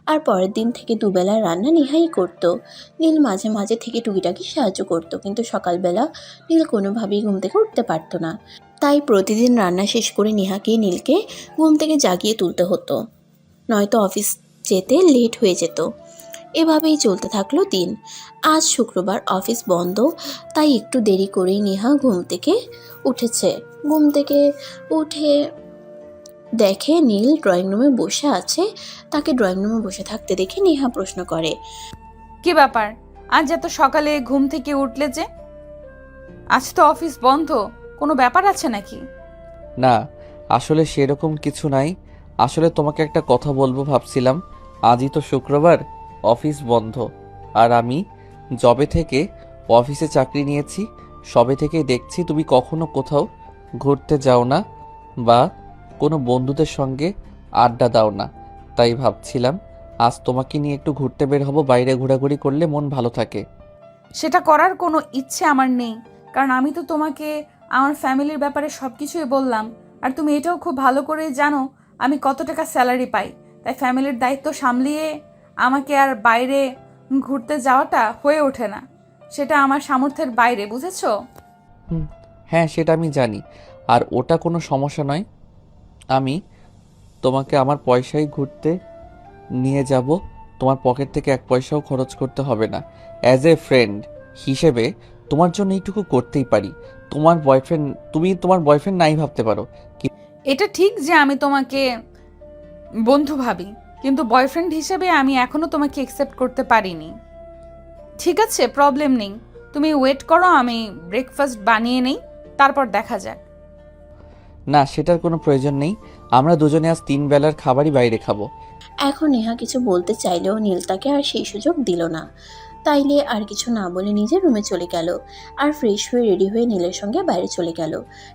আর পরের দিন থেকে দুবেলার রান্না নেহাই করত। নীল মাঝে মাঝে থেকে টুকিটাকি সাহায্য করত, কিন্তু সকালবেলা নীল কোনোভাবেই ঘুম থেকে উঠতে পারতো না। তাই প্রতিদিন রান্না শেষ করে নীলকে ঘুম থেকে জাগিয়ে তুলতে হতো, নয়তো অফিস যেতে লেট হয়ে যেত। এভাবেই চলতে থাকলো দিন। আজ শুক্রবার, অফিস বন্ধ, তাই একটু দেরি করেই নেহা ঘুম থেকে উঠেছে। ঘুম থেকে উঠে দেখে নীল ড্রয়িং রুমে বসে আছে। তাকে ড্রয়িং রুমে বসে থাকতে দেখে নেহা প্রশ্ন করে, কি ব্যাপার, আজ এত সকালে ঘুম থেকে উঠলে যে? আজ তো অফিস বন্ধ, কোনো ব্যাপার আছে নাকি? না, আসলে সেরকম কিছু নাই। আসলে তোমাকে একটা কথা বলবো ভাবছিলাম। আজই তো শুক্রবার, অফিস বন্ধ, আর আমি যবে থেকে অফিসে চাকরি নিয়েছি সবে থেকেই দেখছি তুমি কখনো কোথাও ঘুরতে যাও না বা কোনো বন্ধুদের সঙ্গে আড্ডা দাও না। তাই ভাবছিলাম আজ তোমাকে নিয়ে একটু ঘুরতে বের হব, বাইরে ঘোরাঘুরি করলে মন ভালো থাকে। সেটা করার কোনো ইচ্ছে আমার নেই, কারণ আমি তো তোমাকে আমার ফ্যামিলির ব্যাপারে সব কিছুই বললাম। আর তুমি এটাও খুব ভালো করে জানো আমি কত টাকা স্যালারি পাই। তাই ফ্যামিলির দায়িত্ব সামলিয়ে আমাকে আর বাইরে ঘুরতে যাওয়াটা হয়ে ওঠে না। সেটা আমার সামর্থ্যের বাইরে, বুঝেছো? হ্যাঁ, সেটা আমি জানি, আর ওটা কোনো সমস্যা নয়। আমি তোমাকে আমার পয়সায় ঘুরতে নিয়ে যাব, তোমার পকেট থেকে 1 পয়সাও খরচ করতে হবে না। অ্যাজ এ ফ্রেন্ড হিসেবে তোমার জন্য এইটুকু করতেই পারি। তুমি তোমার বয়ফ্রেন্ড নাই ভাবতে পারো, এটা ঠিক যে আমি তোমাকে বন্ধু ভাবি, কিন্তু বয়ফ্রেন্ড হিসেবে আমি এখনো তোমাকে অ্যাকসেপ্ট করতে পারিনি। ঠিক আছে, প্রবলেম নেই, তুমি ওয়েট করো, আমি ব্রেকফাস্ট বানিয়ে নেই, তারপর দেখা যাক। না সেটার কোনো প্রয়োজন নেই। আমরা দুজনে আজ 3 বেলার খাবারই বাইরে খাবো। এখন নেহা কিছু বলতে চাইলেও নীল তাকে আর সেই সুযোগ দিল না। তাইলে আর কিছু না বলে নিজের রুমে চলে গেল আর ফ্রেশ হয়ে রেডি হয়ে নীলের সঙ্গে বাইরে চলে গেল।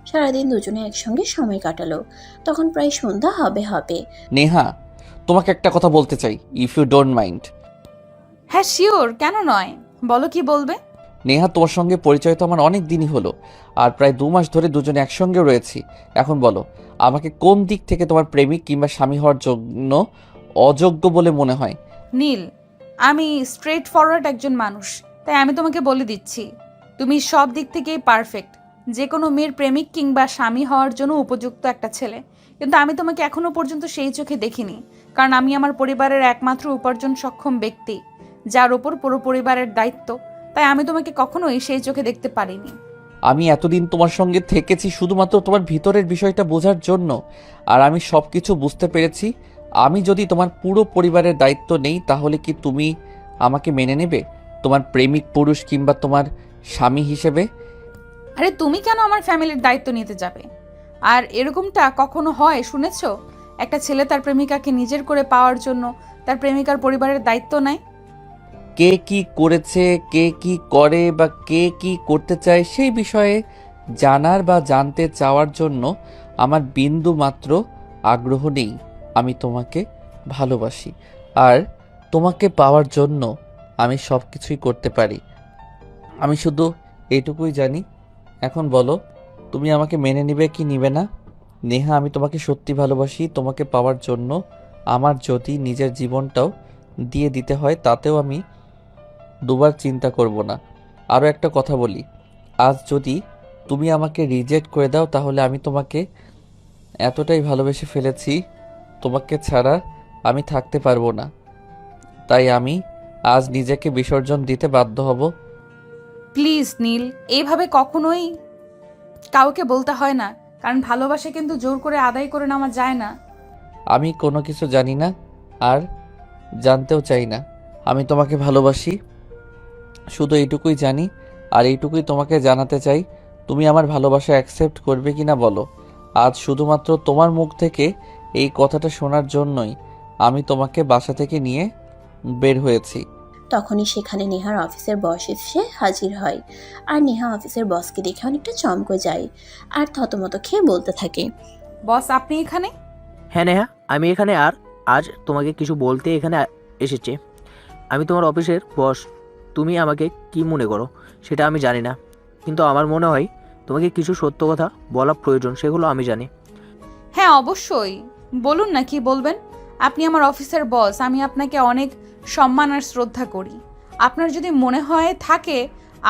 সারাদিন দুজনে একসঙ্গে সময় কাটালো। তখন প্রায় সন্ধ্যা হবে। নেহা, তোমাকে একটা কথা বলতে চাই, ইফ ইউ ডোন্ট মাইন্ড। হ্যাঁ শিওর, কেন নয়, বলো কি বলবে। নেহা, তোমার সঙ্গে পরিচয় তো আমার অনেক দিনই হলো, আর প্রায় 2 মাস ধরে দুজনে একসঙ্গে রয়েছি। এখন বলো, আমাকে কোন দিক থেকে তোমার প্রেমিক কিংবা স্বামী হওয়ার জন্য অযোগ্য বলে মনে হয়? নীল, আমি স্ট্রেট ফরওয়ার্ড একজন মানুষ, তাই আমি তোমাকে বলে দিচ্ছি, তুমি সব দিক থেকেই পারফেক্ট, যে কোনো মেয়ের প্রেমিক কিংবা স্বামী হওয়ার জন্য উপযুক্ত একটা ছেলে। কিন্তু আমি তোমাকে এখনো পর্যন্ত সেই চোখে দেখিনি, কারণ আমি আমার পরিবারের একমাত্র উপার্জন সক্ষম ব্যক্তি, যার ওপর পুরো পরিবারের দায়িত্ব। তাই আমি তোমাকে কখনোই সেই চোখে দেখতে পারিনি। আমি এতদিন তোমার সঙ্গে থেকেছি শুধুমাত্র তোমার ভিতরের বিষয়টা বোঝার জন্য, আর আমি সব কিছু বুঝতে পেরেছি। আমি যদি তোমার পুরো পরিবারের দায়িত্ব নেই, তাহলে কি তুমি আমাকে মেনে নেবে তোমার প্রেমিক পুরুষ কিংবা তোমার স্বামী হিসেবে? আরে তুমি কেন আমার ফ্যামিলির দায়িত্ব নিতে যাবে? আর এরকমটা কখনো হয় শুনেছো? একটা ছেলে তার প্রেমিকাকে নিজের করে পাওয়ার জন্য তার প্রেমিকার পরিবারের দায়িত্ব নেয়। কে কি করেছে, কে কি করে বা কে কি করতে চায় সেই বিষয়ে জানার বা জানতে চাওয়ার জন্য আমার বিন্দু মাত্র আগ্রহ নেই। আমি তোমাকে ভালোবাসি, আর তোমাকে পাওয়ার জন্য আমি সব কিছুই করতে পারি। আমি শুধু এইটুকুই জানি। এখন বলো, তুমি আমাকে মেনে নিবে কি নিবে না? নেহা, আমি তোমাকে সত্যি ভালোবাসি। তোমাকে পাওয়ার জন্য আমার যদি নিজের জীবনটাও দিয়ে দিতে হয়, তাতেও আমি দুবার চিন্তা করব না। আরও একটা কথা বলি, আজ যদি তুমি আমাকে রিজেক্ট করে দাও, তাহলে আমি তোমাকে এতটাই ভালোবেসে ফেলেছি, তোমাকে ছাড়া আমি থাকতে পারবো না। তাই আমি আজ নিজেকে বিসর্জন দিতে বাধ্য হব। প্লিজ নীল, এইভাবে কখনোই কাউকে বলতে হয় না, কারণ ভালোবাসা কিন্তু জোর করে আদায় করে নেওয়া যায় না। আমি কোনো কিছু জানি না আর জানতেও চাই না। আমি তোমাকে ভালোবাসি, শুধু এইটুকুই জানি, আর এইটুকুই তোমাকে জানাতে চাই। তুমি আমার ভালোবাসা অ্যাকসেপ্ট করবে কিনা বলো। আজ শুধুমাত্র তোমার মুখ থেকে এই কথাটা শোনার জন্যই আমি তোমাকে বাসা থেকে নিয়ে বের হয়েছি। তখনই সেখানে নেহার অফিসের বস এসে হাজির হয়। আর নেহা অফিসের বসকে দেখে অনেকটা চমকে যায় আর থতমত খেয়ে বলতে থাকে। বস, আপনি এখানে? হ্যাঁ নেহা, আমি এখানে আর আজ তোমাকে কিছু বলতে এখানে এসেছে। আমি তোমার অফিসের বস। তুমি আমাকে কি মনে করো সেটা আমি জানি না, কিন্তু আমার মনে হয় তোমাকে কিছু সত্য কথা বলা প্রয়োজন, সেগুলো আমি জানি। হ্যাঁ অবশ্যই, বলুন না কি বলবেন। আপনি আমার অফিসের বস, আমি আপনাকে অনেক সম্মান আর শ্রদ্ধা করি। আপনার যদি মনে হয় থাকে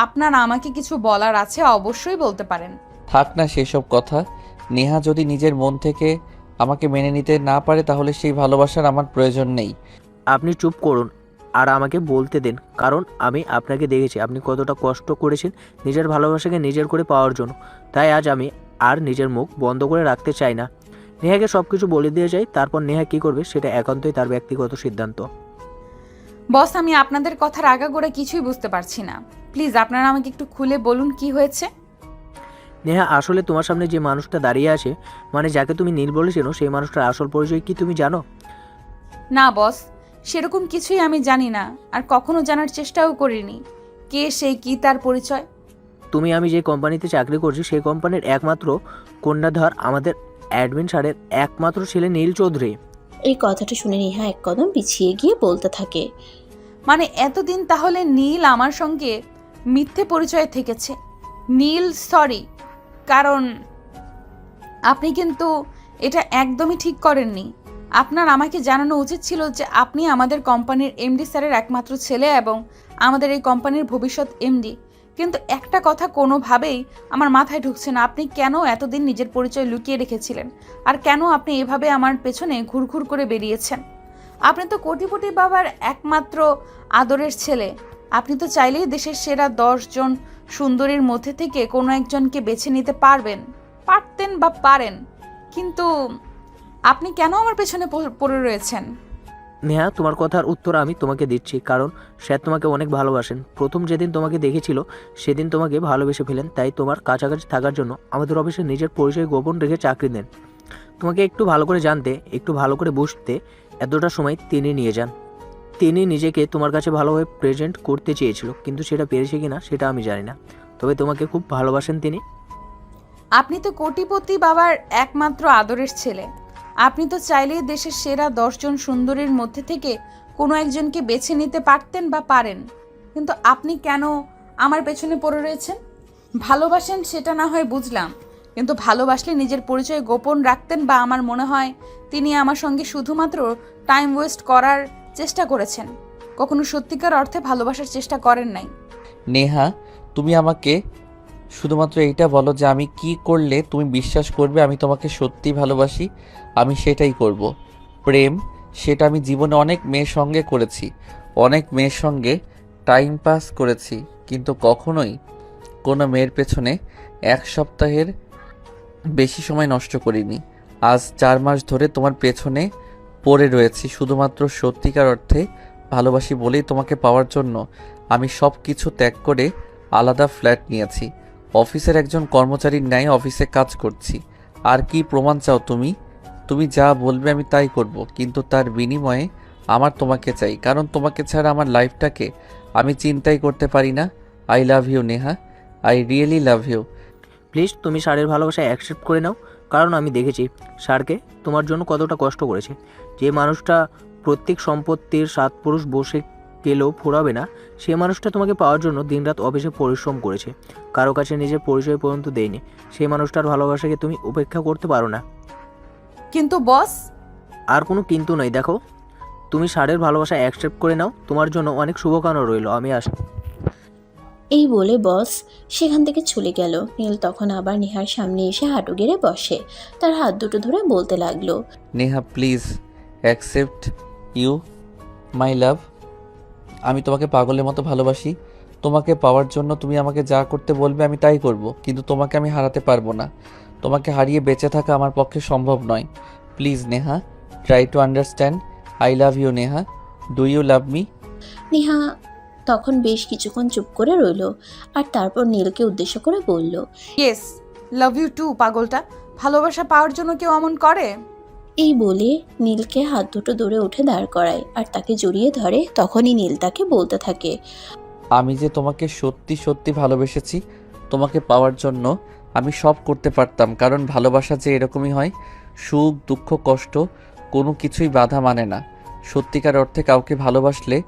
আপনার আমাকে কিছু বলার আছে, অবশ্যই বলতে পারেন। থাক না সেসব কথা। নেহা যদি নিজের মন থেকে আমাকে মেনে নিতে না পারে তাহলে সেই ভালোবাসার আমার প্রয়োজন নেই। আপনি চুপ করুন আর আমাকে বলতে দিন, কারণ আমি আপনাকে দেখেছি আপনি কতটা কষ্ট করেছেন নিজের ভালোবাসাকে নিজের করে পাওয়ার জন্য। তাই আজ আমি আর নিজের মুখ বন্ধ করে রাখতে চাই না। নেহাকে সব কিছু বলে দিয়ে যাই, তারপর নেহা কী করবে সেটা একান্তই তার ব্যক্তিগত সিদ্ধান্ত। বস, আমি আপনাদের কথার আগাগোড়া কিছুই বুঝতে পারছি না। প্লিজ আপনারা আমাকে একটু খুলে বলুন কি হয়েছে। নেহা, আসলে তোমার সামনে যে মানুষটা দাঁড়িয়ে আছে, মানে যাকে তুমি নীল বলেছেন, সেই মানুষটার আসল পরিচয় কি তুমি জানো? না বস, সেরকম কিছুই আমি জানি না, আর কখনো জানার চেষ্টাও করিনি। কে সে, কি তার পরিচয়? আমি যে কোম্পানিতে চাকরি করছি সেই কোম্পানির একমাত্র কন্যাধর আমাদের অ্যাডমিন স্যারের একমাত্র ছেলে নীল চৌধুরী। এই কথাটা শুনে নেহা এক কদম পিছিয়ে গিয়ে বলতে থাকে। মানে এতদিন তাহলে নীল আমার সঙ্গে মিথ্যে পরিচয় থেকেছে। নীল সরি, কারণ আপনি কিন্তু এটা একদমই ঠিক করেননি। আপনার আমাকে জানানো উচিত ছিল যে আপনি আমাদের কোম্পানির এমডি স্যারের একমাত্র ছেলে এবং আমাদের এই কোম্পানির ভবিষ্যৎ এমডি। কিন্তু একটা কথা কোনোভাবেই আমার মাথায় ঢুকছে না, আপনি কেন এতদিন নিজের পরিচয় লুকিয়ে রেখেছিলেন, আর কেন আপনি এভাবে আমার পেছনে ঘুরঘুর করে বেরিয়েছেন? আপনি তো কোটিপতি বাবার একমাত্র আদরের ছেলে। আপনি তো চাইলেই দেশের সেরা 10 জন সুন্দরীর মধ্যে থেকে কোনো একজনকে বেছে নিতে পারতেন বা পারেন, কিন্তু আপনি কেন আমার পেছনে পড়ে রয়েছেন? নেহা, তোমার কথার উত্তর আমি তোমাকে দিচ্ছি, কারণ স্যার তোমাকে অনেক ভালোবাসেন। প্রথম যেদিন তোমাকে দেখেছিল সেদিন তোমাকে ভালোবেসে ফেলেন, তাই তোমার কাছাকাছি থাকার জন্য আমাদের অফিসে নিজের পরিচয় গোপন রেখে চাকরি দেন। তোমাকে একটু ভালো করে জানতে, একটু ভালো করে বুঝতে এতটা সময় তিনি নিয়ে যান। তিনি নিজেকে তোমার কাছে ভালোভাবে প্রেজেন্ট করতে চেয়েছিল, কিন্তু সেটা পেরেছে কিনা সেটা আমি জানি না, তবে তোমাকে খুব ভালোবাসেন তিনি। আপনি তো কোটিপতি বাবার একমাত্র আদরের ছেলে। আপনি তো চাইলেই দেশের সেরা 10 জন সুন্দরীর মধ্যে থেকে কোনো একজনকে বেছে নিতে পারতেন বা পারেন, কিন্তু আপনি কেন আমার পেছনে পড়ে রয়েছেন? ভালোবাসেন সেটা না হয় বুঝলাম, কিন্তু ভালোবাসলে নিজের পরিচয় গোপন রাখতেন, বা আমার মনে হয় তিনি আমার সঙ্গে শুধুমাত্র টাইম ওয়েস্ট করার চেষ্টা করেছেন, কখনো সত্যিকার অর্থে ভালোবাসার চেষ্টা করেন নাই। নেহা, তুমি আমাকে শুধুমাত্র এইটা বলো যে আমি কি করলে তুমি বিশ্বাস করবে আমি তোমাকে সত্যি ভালোবাসি। আমি সেটাই করব। প্রেম, সেটা আমি জীবনে অনেক মেয়ের সঙ্গে করেছি, অনেক মেয়ের সঙ্গে টাইম পাস করেছি, কিন্তু কখনোই কোনো মেয়ের পেছনে 1 সপ্তাহের বেশি সময় নষ্ট করিনি। আজ 4 মাস ধরে তোমার পেছনে পড়ে রয়েছি শুধুমাত্র সত্যিকার অর্থে ভালোবাসি বলেই তোমাকে পাওয়ার জন্য। আমি সব কিছু ত্যাগ করে আলাদা ফ্ল্যাট নিয়েছি, অফিসের একজন কর্মচারীর ন্যায় অফিসে কাজ করছি। আর কি প্রমাণ চাও তুমি? তুমি যা বলবে আমি তাই করব, কিন্তু তার বিনিময়ে আমার তোমাকে চাই, কারণ তোমাকে ছাড়া আমার লাইফটাকে আমি চিন্তাই করতে পারি না। I love you Neha, I really love you. Please তুমি স্যারের ভালোবাসা অ্যাকসেপ্ট করে নাও, কারণ আমি দেখেছি স্যারকে তোমার জন্য কতটা কষ্ট করেছে। যে মানুষটা প্রত্যেক সম্পত্তির 7 পুরুষ বসে গেলেও ফুরাবে না, সে মানুষটা তোমাকে পাওয়ার জন্য দিনরাত অফিসে পরিশ্রম করেছে, কারো কাছে নিজের পরিচয় পর্যন্ত দেয়নি। সেই মানুষটার ভালোবাসাকে তুমি উপেক্ষা করতে পারো না। কিন্তু বস, আর কোনো কিন্তু নয়। দেখো, তুমি স্যারের ভালোবাসা অ্যাকসেপ্ট করে নাও, তোমার জন্য অনেক শুভকামনা রইল। আমি আসি। এই বলে বস সেখান থেকে চলে গেল। নীল তখন আবার নেহার সামনে এসে হাঁটু গেড়ে বসে, তার হাত দুটো ধরে বলতে লাগলো, Neha please accept you my love. আমি তোমাকে পাগলের মতো ভালোবাসি। তোমাকে পাওয়ার জন্য তুমি আমাকে যা করতে বলবে আমি তাই করব, কিন্তু তোমাকে আমি হারাতে পারবো না। তোমাকে হারিয়ে বেঁচে থাকা আমার পক্ষে সম্ভব নয়। Please Neha, try to understand. I love you Neha, do you love me? Neha তখন বেশ কিছুক্ষণ চুপ করে রইল, আর তারপর নীলকে উদ্দেশ্য করে বলল, ইয়েস, লাভ ইউ টু। পাগলটা, ভালোবাসা পাওয়ার জন্য কেউ এমন করে? এই বলে নীলকে হাত দুটো দূরে উঠে দাঁড় করায় আর তাকে জড়িয়ে ধরে। তখনই নীল তাকে বলতে থাকে, আমি যে তোমাকে সত্যি সত্যি ভালোবেসেছি। তোমাকে পাওয়ার জন্য আমি সব করতে পারতাম, কারণ ভালোবাসা যে এরকমই হয়। সুখ দুঃখ কষ্ট কোনো কিছুই বাধা মানে না। সত্যিকার অর্থে কাউকে ভালোবাসলে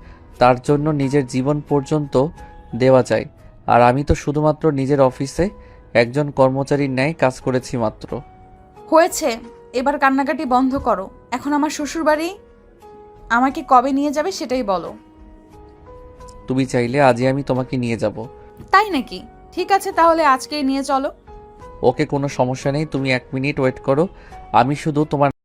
তার জন্য নিজের জীবন পর্যন্ত দেওয়া যায়। আর আমি তো শুধুমাত্র নিজের অফিসে একজন কর্মচারীর ন্যায় কাজ করেছি মাত্র। হয়েছে, এবার কান্নাকাটি বন্ধ করো। এখন আমার শ্বশুরবাড়ি, আমাকে কবে নিয়ে যাবে সেটাই বলো। তুমি চাইলে আজই আমি তোমাকে নিয়ে যাব। তাই নাকি? ঠিক আছে, তাহলে আজকেই নিয়ে চলো। ওকে, কোনো সমস্যা নেই। তুমি 1 মিনিট ওয়েট করো, আমি শুধু তোমার